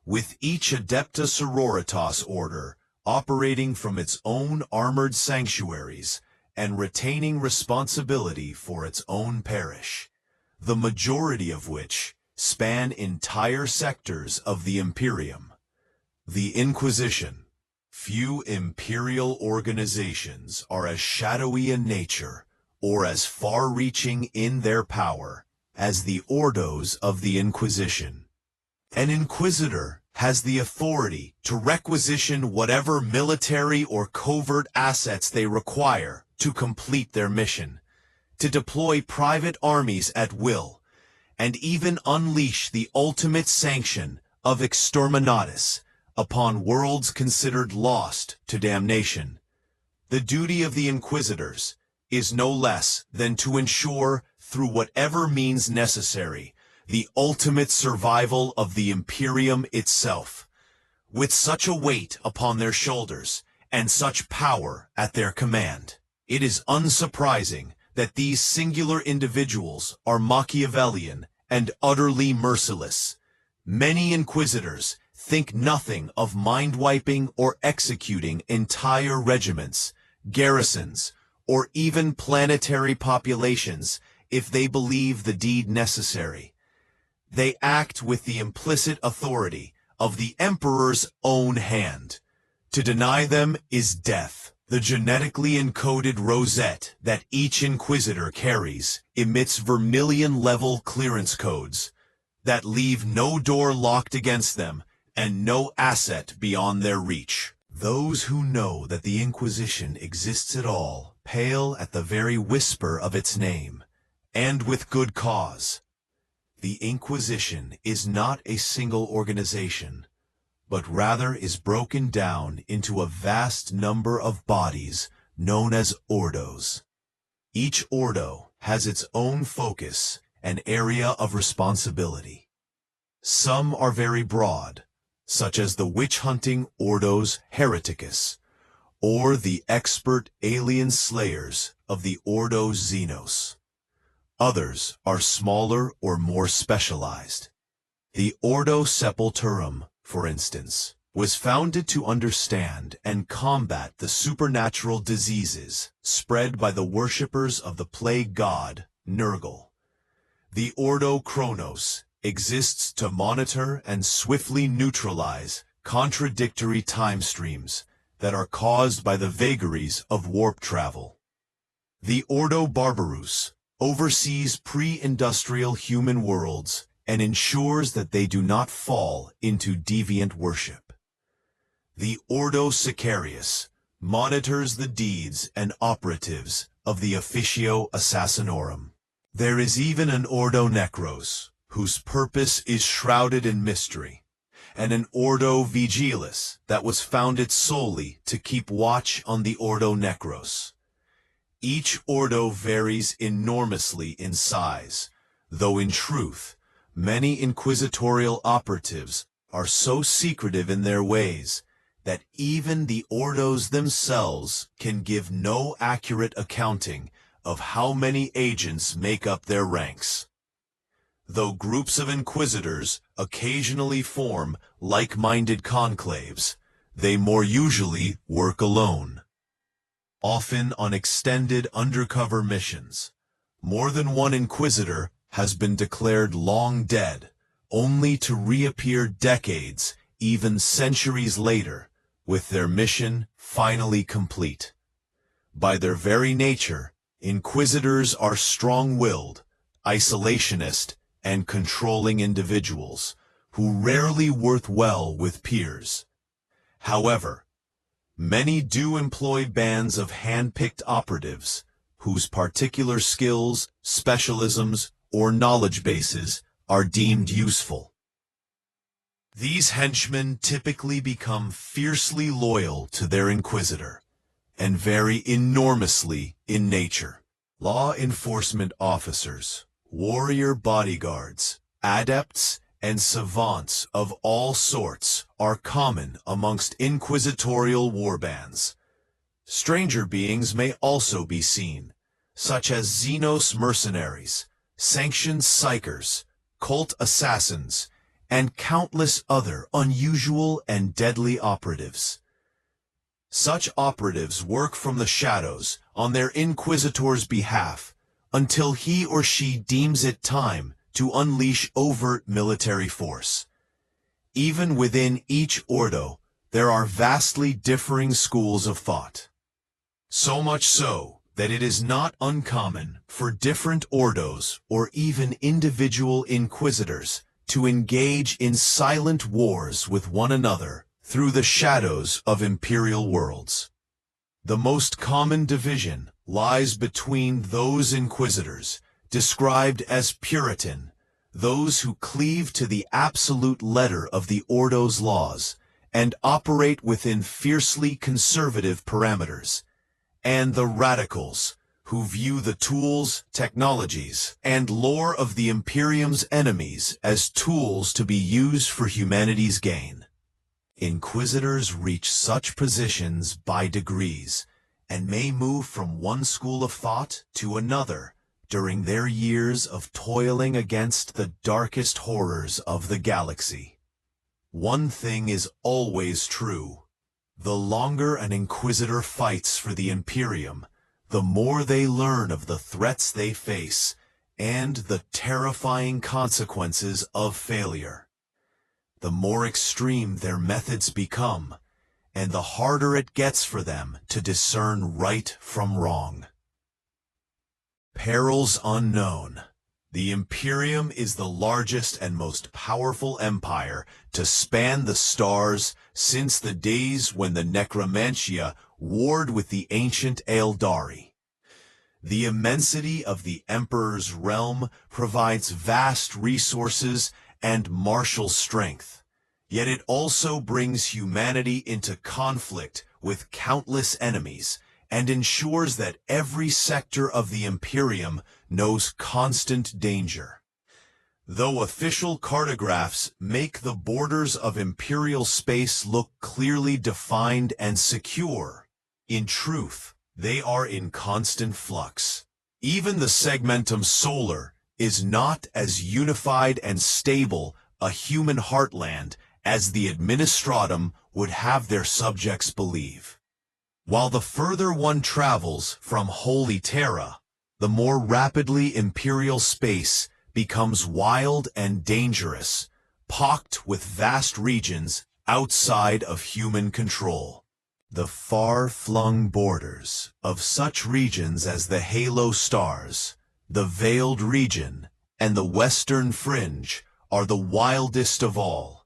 with each Adeptus Sororitas order operating from its own armored sanctuaries and retaining responsibility for its own parish, the majority of which span entire sectors of the Imperium. The Inquisition. Few imperial organizations are as shadowy in nature or as far-reaching in their power as the Ordos of the Inquisition. An Inquisitor has the authority to requisition whatever military or covert assets they require to complete their mission, to deploy private armies at will, and even unleash the ultimate sanction of exterminatus upon worlds considered lost to damnation. The duty of the Inquisitors is no less than to ensure, through whatever means necessary, the ultimate survival of the Imperium itself. With such a weight upon their shoulders and such power at their command, it is unsurprising that these singular individuals are Machiavellian and utterly merciless. Many Inquisitors think nothing of mind-wiping or executing entire regiments, garrisons, or even planetary populations if they believe the deed necessary. They act with the implicit authority of the Emperor's own hand. To deny them is death. The genetically encoded rosette that each Inquisitor carries emits vermilion-level clearance codes that leave no door locked against them and no asset beyond their reach. Those who know that the Inquisition exists at all pale at the very whisper of its name, and with good cause. The Inquisition is not a single organization, but rather is broken down into a vast number of bodies known as ordos. Each ordo has its own focus and area of responsibility. Some are very broad, such as the witch-hunting ordos hereticus, or the expert alien slayers of the ordos Xenos. Others are smaller or more specialized. The Ordo Sepulturum, for instance, was founded to understand and combat the supernatural diseases spread by the worshippers of the plague god, Nurgle. The Ordo Chronos exists to monitor and swiftly neutralize contradictory time streams that are caused by the vagaries of warp travel. The Ordo Barbarus oversees pre-industrial human worlds and ensures that they do not fall into deviant worship. The Ordo Sicarius monitors the deeds and operatives of the Officio Assassinorum. There is even an Ordo Necros, whose purpose is shrouded in mystery, and an Ordo Vigilis that was founded solely to keep watch on the Ordo Necros. Each ordo varies enormously in size, though in truth, many inquisitorial operatives are so secretive in their ways that even the ordos themselves can give no accurate accounting of how many agents make up their ranks. Though groups of inquisitors occasionally form like-minded conclaves, they more usually work alone. Often on extended undercover missions, more than one inquisitor has been declared long dead, only to reappear decades, even centuries later, with their mission finally complete. By their very nature, inquisitors are strong-willed, isolationist, and controlling individuals, who rarely work well with peers. However, many do employ bands of hand-picked operatives, whose particular skills, specialisms, or knowledge bases are deemed useful. These henchmen typically become fiercely loyal to their inquisitor, and vary enormously in nature. Law enforcement officers, warrior bodyguards, Adepts and savants of all sorts are common amongst inquisitorial warbands. Stranger beings may also be seen, such as Xenos mercenaries, sanctioned psychers, cult assassins, and countless other unusual and deadly operatives. Such operatives work from the shadows on their inquisitor's behalf until he or she deems it time to unleash overt military force. Even within each ordo, there are vastly differing schools of thought. So much so that it is not uncommon for different ordos or even individual inquisitors to engage in silent wars with one another through the shadows of imperial worlds. The most common division lies between those inquisitors, described as Puritan, those who cleave to the absolute letter of the Ordo's laws and operate within fiercely conservative parameters, and the Radicals, who view the tools, technologies, and lore of the Imperium's enemies as tools to be used for humanity's gain. Inquisitors reach such positions by degrees, and may move from one school of thought to another during their years of toiling against the darkest horrors of the galaxy. One thing is always true. The longer an Inquisitor fights for the Imperium, the more they learn of the threats they face and the terrifying consequences of failure. The more extreme their methods become, and the harder it gets for them to discern right from wrong. Perils unknown. The Imperium is the largest and most powerful empire to span the stars since the days when the Necromantia warred with the ancient Eldari. The immensity of the Emperor's realm provides vast resources and martial strength, yet it also brings humanity into conflict with countless enemies and ensures that every sector of the Imperium knows constant danger. Though official cartographs make the borders of Imperial space look clearly defined and secure, in truth, they are in constant flux. Even the segmentum solar is not as unified and stable a human heartland as the administratum would have their subjects believe. While the further one travels from Holy Terra, the more rapidly Imperial space becomes wild and dangerous, pocked with vast regions outside of human control. The far-flung borders of such regions as the Halo Stars, the Veiled Region, and the Western Fringe are the wildest of all,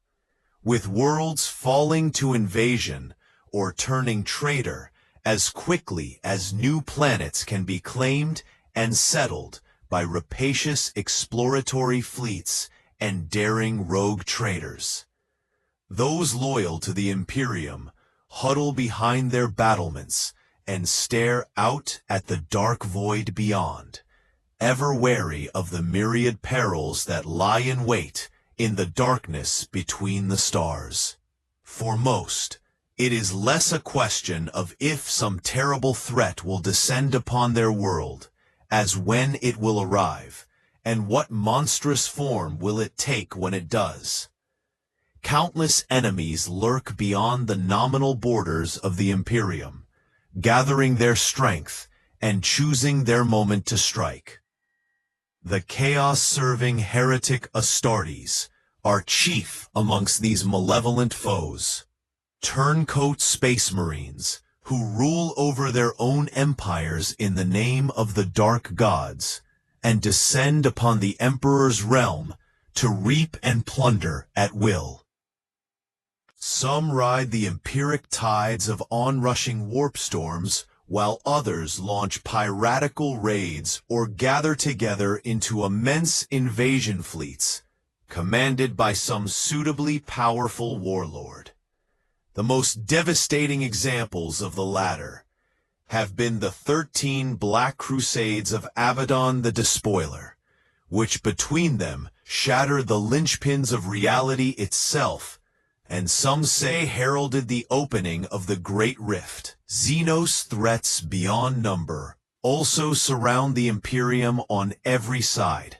with worlds falling to invasion or turning traitor as quickly as new planets can be claimed and settled by rapacious exploratory fleets and daring rogue traders. Those loyal to the Imperium huddle behind their battlements and stare out at the dark void beyond, ever wary of the myriad perils that lie in wait in the darkness between the stars. For most, it is less a question of if some terrible threat will descend upon their world, as when it will arrive, and what monstrous form will it take when it does. Countless enemies lurk beyond the nominal borders of the Imperium, gathering their strength and choosing their moment to strike. The chaos-serving heretic Astartes are chief amongst these malevolent foes, turncoat space marines who rule over their own empires in the name of the dark gods and descend upon the Emperor's realm to reap and plunder at will. Some ride the empiric tides of onrushing warp storms, while others launch piratical raids or gather together into immense invasion fleets, commanded by some suitably powerful warlord. The most devastating examples of the latter have been the 13 Black Crusades of Abaddon the Despoiler, which between them shattered the linchpins of reality itself, and some say heralded the opening of the Great Rift. Xenos threats beyond number also surround the Imperium on every side.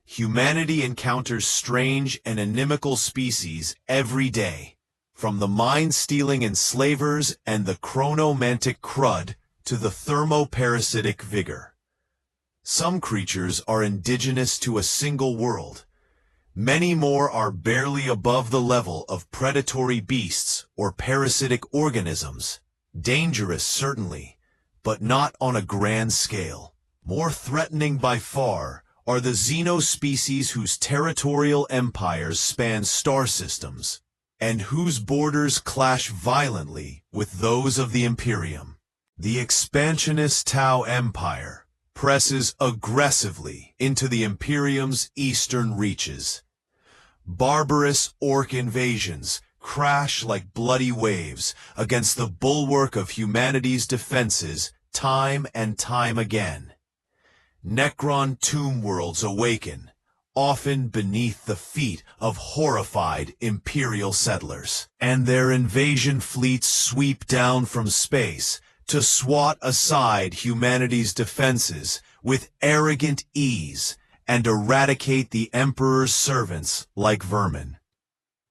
Humanity encounters strange and inimical species every day, from the mind-stealing enslavers and the chronomantic crud to the thermoparasitic vigor. Some creatures are indigenous to a single world. Many more are barely above the level of predatory beasts or parasitic organisms. Dangerous, certainly, but not on a grand scale. More threatening by far are the xenospecies whose territorial empires span star systems, and whose borders clash violently with those of the Imperium. The expansionist Tau Empire presses aggressively into the Imperium's eastern reaches. Barbarous orc invasions crash like bloody waves against the bulwark of humanity's defenses time and time again. Necron tomb worlds awaken, often beneath the feet of horrified Imperial settlers, and their invasion fleets sweep down from space to swat aside humanity's defenses with arrogant ease and eradicate the Emperor's servants like vermin.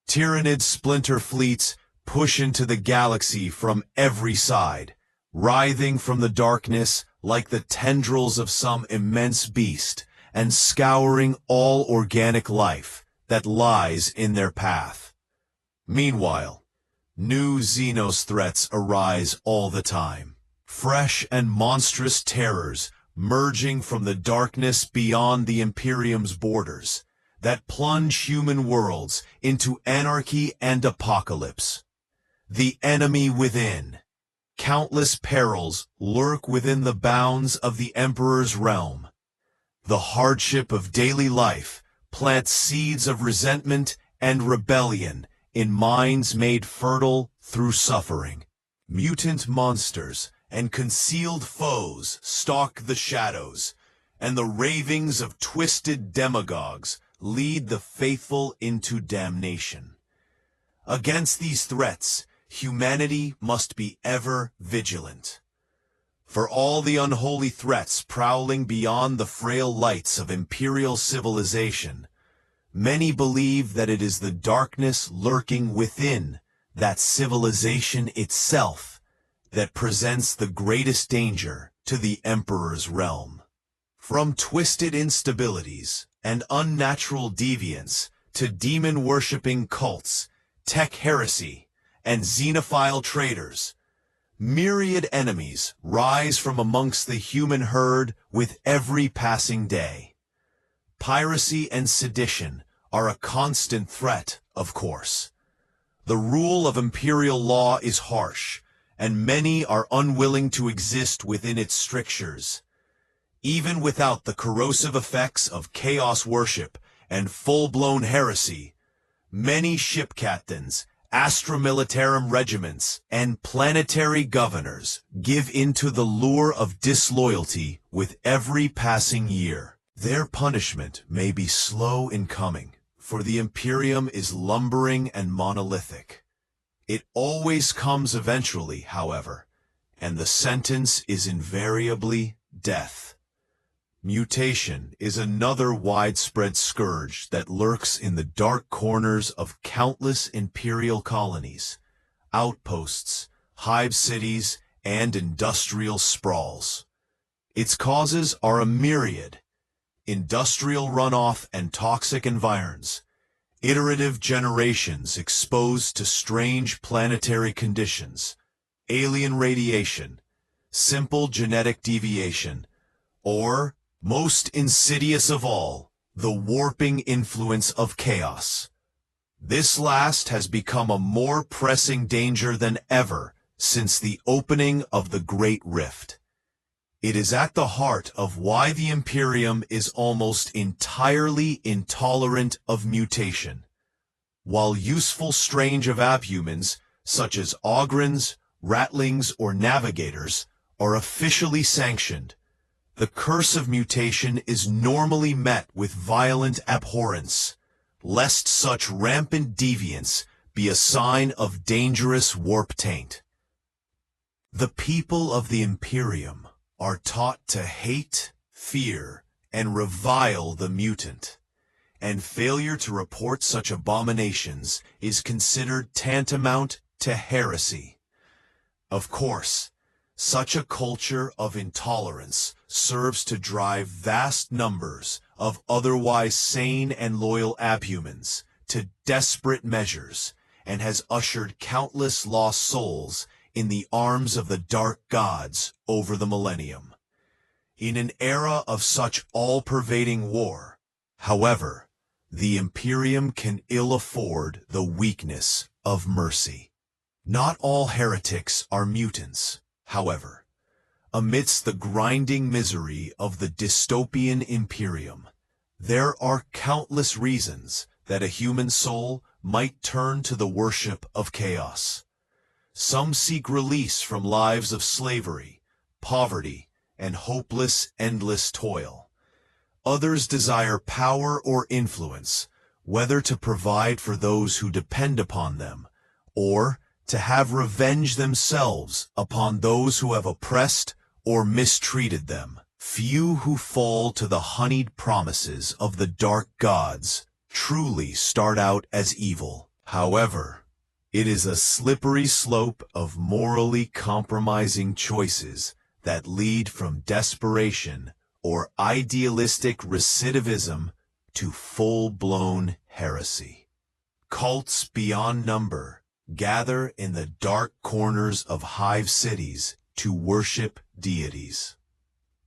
Tyrannid splinter fleets push into the galaxy from every side, writhing from the darkness like the tendrils of some immense beast, and scouring all organic life that lies in their path. Meanwhile, new Xenos threats arise all the time, fresh and monstrous terrors merging from the darkness beyond the Imperium's borders, that plunge human worlds into anarchy and apocalypse. The enemy within. Countless perils lurk within the bounds of the Emperor's realm. The hardship of daily life plants seeds of resentment and rebellion in minds made fertile through suffering. Mutant monsters and concealed foes stalk the shadows, and the ravings of twisted demagogues lead the faithful into damnation. Against these threats, humanity must be ever vigilant. For all the unholy threats prowling beyond the frail lights of imperial civilization, many believe that it is the darkness lurking within that civilization itself that presents the greatest danger to the Emperor's realm. From twisted instabilities and unnatural deviance to demon-worshipping cults, tech heresy, and xenophile traitors, myriad enemies rise from amongst the human herd with every passing day. Piracy and sedition are a constant threat, of course. The rule of imperial law is harsh, and many are unwilling to exist within its strictures. Even without the corrosive effects of chaos worship and full-blown heresy, many ship captains, Astra Militarum regiments, and planetary governors give in to the lure of disloyalty with every passing year. Their punishment may be slow in coming, for the Imperium is lumbering and monolithic. It always comes eventually, however, and the sentence is invariably death. Mutation is another widespread scourge that lurks in the dark corners of countless imperial colonies, outposts, hive cities, and industrial sprawls. Its causes are a myriad: industrial runoff and toxic environs, iterative generations exposed to strange planetary conditions, alien radiation, simple genetic deviation, or, most insidious of all, the warping influence of chaos. This last has become a more pressing danger than ever since the opening of the Great Rift. It is at the heart of why the Imperium is almost entirely intolerant of mutation. While useful strange of abhumans, such as Ogrins, Ratlings, or Navigators, are officially sanctioned, The curse of mutation is normally met with violent abhorrence, lest such rampant deviance be a sign of dangerous warp taint. The people of the Imperium are taught to hate, fear, and revile the mutant, and failure to report such abominations is considered tantamount to heresy. Of course, such a culture of intolerance serves to drive vast numbers of otherwise sane and loyal abhumans to desperate measures, and has ushered countless lost souls in the arms of the dark gods over the millennium. In an era of such all-pervading war, however, the Imperium can ill afford the weakness of mercy. Not all heretics are mutants, however. Amidst the grinding misery of the dystopian Imperium, there are countless reasons that a human soul might turn to the worship of chaos. Some seek release from lives of slavery, poverty, and hopeless, endless toil. Others desire power or influence, whether to provide for those who depend upon them, or to have revenge themselves upon those who have oppressed or mistreated them. Few who fall to the honeyed promises of the dark gods truly start out as evil. However, it is a slippery slope of morally compromising choices that lead from desperation or idealistic recidivism to full-blown heresy. Cults beyond number gather in the dark corners of hive cities to worship deities.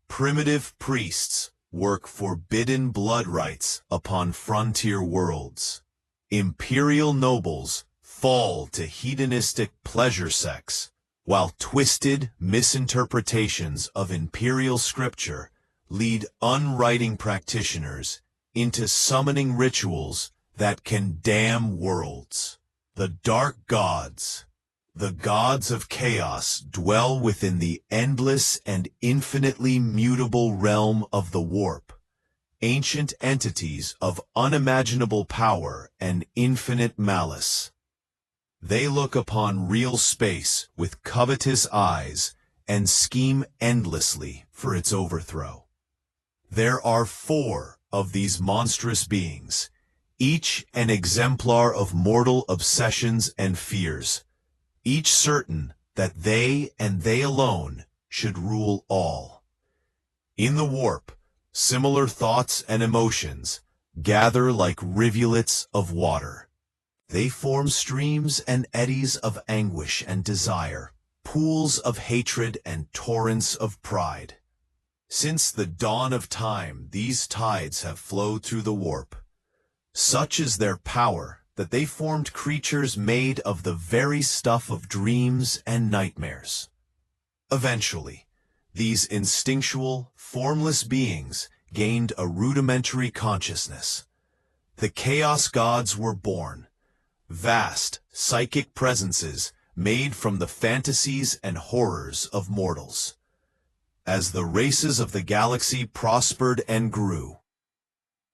Primitive priests work forbidden blood rites upon frontier worlds. Imperial nobles fall to hedonistic pleasure sex, while twisted misinterpretations of imperial scripture lead unwriting practitioners into summoning rituals that can damn worlds. The dark gods, the gods of chaos, dwell within the endless and infinitely mutable realm of the warp, ancient entities of unimaginable power and infinite malice. They look upon real space with covetous eyes and scheme endlessly for its overthrow. There are 4 of these monstrous beings, each an exemplar of mortal obsessions and fears, each certain that they and they alone should rule all. In the warp, similar thoughts and emotions gather like rivulets of water. They form streams and eddies of anguish and desire, pools of hatred and torrents of pride. Since the dawn of time, these tides have flowed through the warp. Such is their power that they formed creatures made of the very stuff of dreams and nightmares. Eventually, these instinctual, formless beings gained a rudimentary consciousness. The Chaos Gods were born, vast, psychic presences made from the fantasies and horrors of mortals. As the races of the galaxy prospered and grew,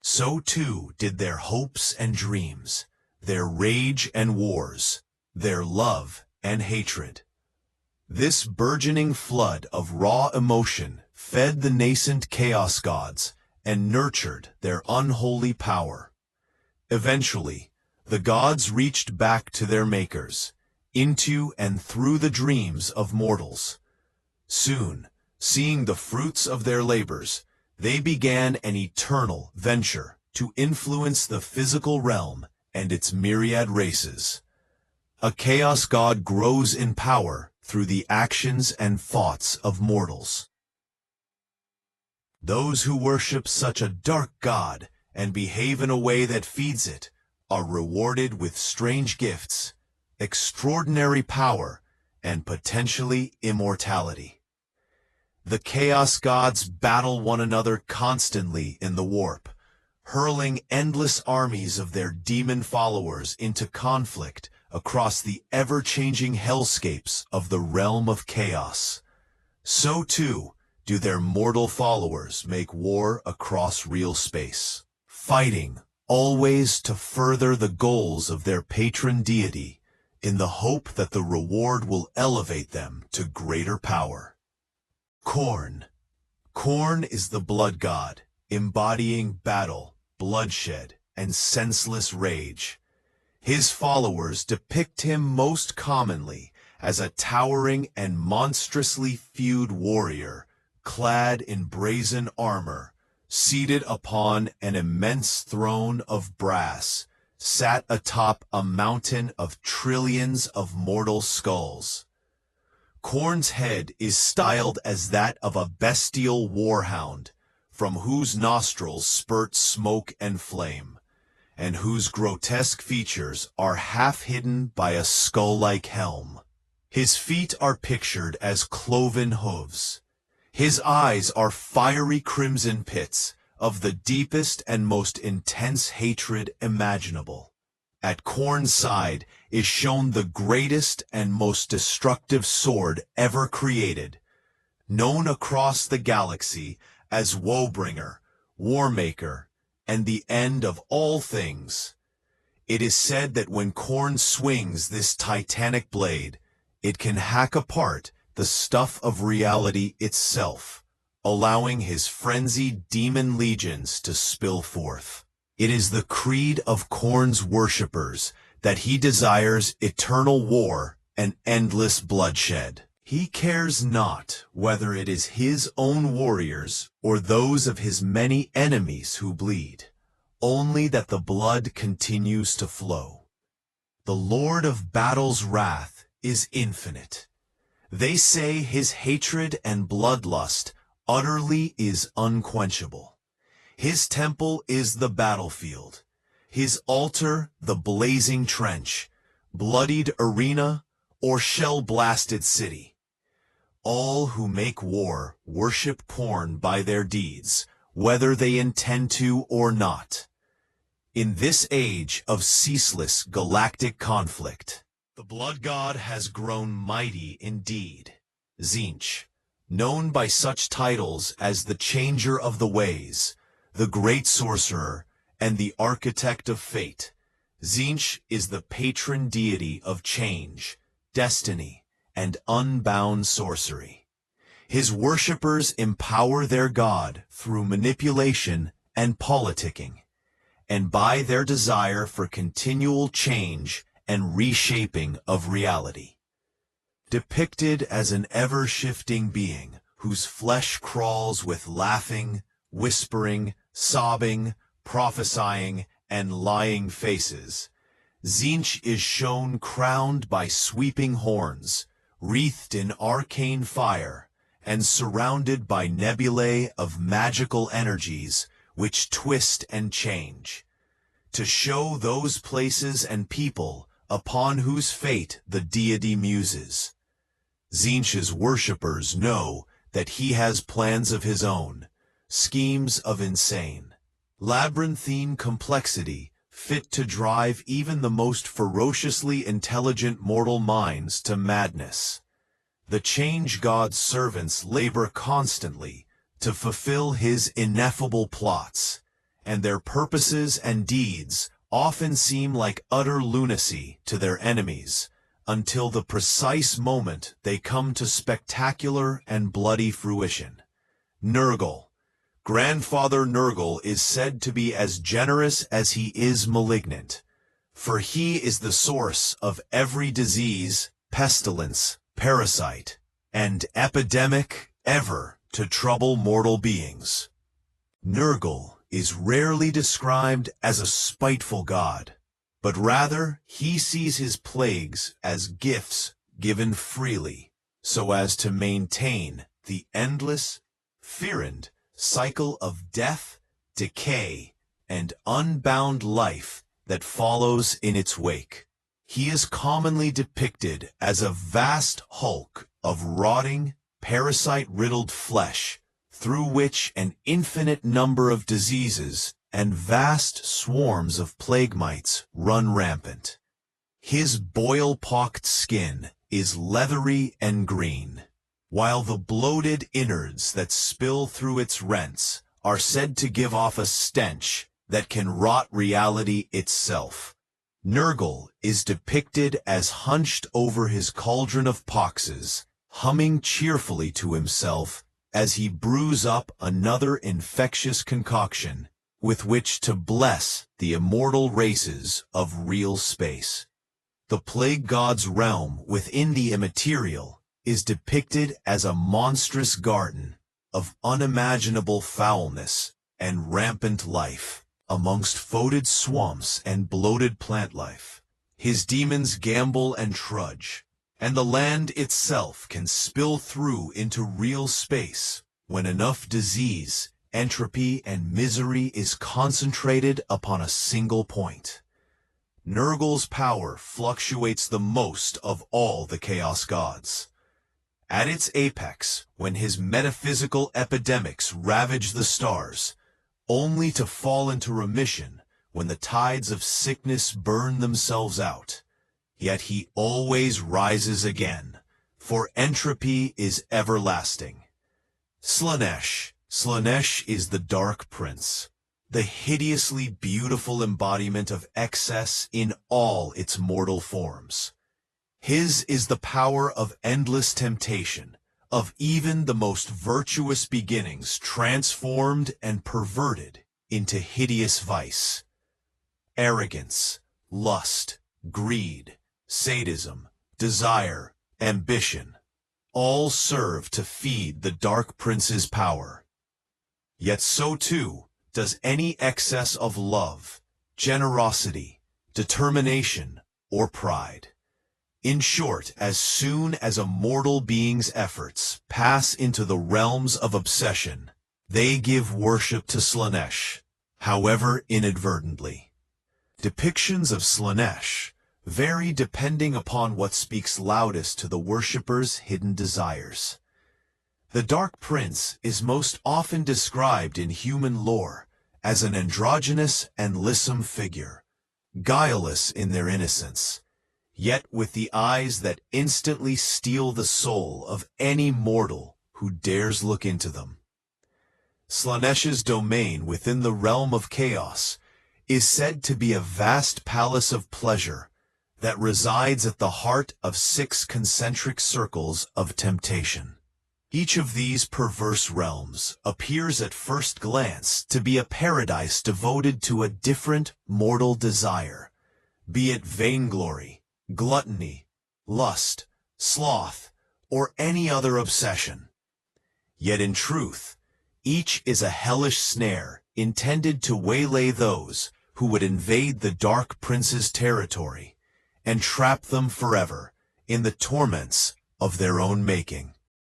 so too did their hopes and dreams, their rage and wars, their love and hatred. This burgeoning flood of raw emotion fed the nascent Chaos Gods and nurtured their unholy power. Eventually, the gods reached back to their makers, into and through the dreams of mortals. Soon, seeing the fruits of their labors, they began an eternal venture to influence the physical realm and its myriad races. A Chaos God grows in power through the actions and thoughts of mortals. Those who worship such a dark god and behave in a way that feeds it are rewarded with strange gifts, extraordinary power, and potentially immortality. The Chaos Gods battle one another constantly in the warp, hurling endless armies of their demon followers into conflict across the ever-changing hellscapes of the realm of chaos. So too do their mortal followers make war across real space, fighting always to further the goals of their patron deity in the hope that the reward will elevate them to greater power. Khorne. Khorne is the blood god, embodying battle, bloodshed, and senseless rage. His followers depict him most commonly as a towering and monstrously thewed warrior, clad in brazen armor, seated upon an immense throne of brass, sat atop a mountain of trillions of mortal skulls. Khorne's head is styled as that of a bestial warhound, from whose nostrils spurt smoke and flame, and whose grotesque features are half hidden by a skull-like helm. His feet are pictured as cloven hooves. His eyes are fiery crimson pits of the deepest and most intense hatred imaginable. At Khorne's side is shown the greatest and most destructive sword ever created, known across the galaxy as Woebringer, Warmaker, and the end of all things. It is said that when Khorne swings this titanic blade, it can hack apart the stuff of reality itself, allowing his frenzied demon legions to spill forth. It is the creed of Khorne's worshippers that he desires eternal war and endless bloodshed. He cares not whether it is his own warriors or those of his many enemies who bleed, only that the blood continues to flow. The Lord of Battle's wrath is infinite. They say his hatred and bloodlust utterly is unquenchable. His temple is the battlefield, his altar the blazing trench, bloodied arena, or shell-blasted city. All who make war worship Khorne by their deeds, whether they intend to or not. In this age of ceaseless galactic conflict, the blood god has grown mighty indeed. Tzeentch, known by such titles as the Changer of the Ways, the Great Sorcerer, and the Architect of Fate, Tzeentch is the patron deity of change, destiny, and unbound sorcery. His worshippers empower their god through manipulation and politicking, and by their desire for continual change and reshaping of reality. Depicted as an ever-shifting being whose flesh crawls with laughing, whispering, sobbing, prophesying, and lying faces, Tzeentch is shown crowned by sweeping horns, wreathed in arcane fire, and surrounded by nebulae of magical energies which twist and change, to show those places and people upon whose fate the deity muses. Tzeentch's worshippers know that he has plans of his own, schemes of insane, labyrinthine complexity fit to drive even the most ferociously intelligent mortal minds to madness. The change god's servants labor constantly to fulfill his ineffable plots, and their purposes and deeds often seem like utter lunacy to their enemies, until the precise moment they come to spectacular and bloody fruition. Nurgle. Grandfather Nurgle is said to be as generous as he is malignant, for he is the source of every disease, pestilence, parasite, and epidemic ever to trouble mortal beings. Nurgle is rarely described as a spiteful god, but rather he sees his plagues as gifts given freely, so as to maintain the endless, ferend cycle of death, decay, and unbound life that follows in its wake. He is commonly depicted as a vast hulk of rotting, parasite-riddled flesh, through which an infinite number of diseases and vast swarms of plague mites run rampant. His boil-pocked skin is leathery and green, while the bloated innards that spill through its rents are said to give off a stench that can rot reality itself. Nurgle is depicted as hunched over his cauldron of poxes, humming cheerfully to himself as he brews up another infectious concoction with which to bless the immortal races of real space. The plague god's realm within the immaterial is depicted as a monstrous garden of unimaginable foulness and rampant life amongst foetid swamps and bloated plant life. His demons gamble and trudge, and the land itself can spill through into real space when enough disease, entropy, and misery is concentrated upon a single point. Nurgle's power fluctuates the most of all the Chaos gods. At its apex, when his metaphysical epidemics ravage the stars, only to fall into remission when the tides of sickness burn themselves out. Yet he always rises again, for entropy is everlasting. Slaanesh. Slaanesh is the Dark Prince, the hideously beautiful embodiment of excess in all its mortal forms. His is the power of endless temptation, of even the most virtuous beginnings transformed and perverted into hideous vice. Arrogance, lust, greed, sadism, desire, ambition, all serve to feed the Dark Prince's power. Yet so too does any excess of love, generosity, determination, or pride. In short, as soon as a mortal being's efforts pass into the realms of obsession, they give worship to Slaanesh, however inadvertently. Depictions of Slaanesh vary depending upon what speaks loudest to the worshipper's hidden desires. The Dark Prince is most often described in human lore as an androgynous and lissom figure, guileless in their innocence, yet with the eyes that instantly steal the soul of any mortal who dares look into them. Slaanesh's domain within the realm of chaos is said to be a vast palace of pleasure that resides at the heart of 6 concentric circles of temptation. Each of these perverse realms appears at first glance to be a paradise devoted to a different mortal desire, be it vainglory, gluttony, lust, sloth, or any other obsession. Yet in truth, each is a hellish snare intended to waylay those who would invade the Dark Prince's territory and trap them forever in the torments of their own making.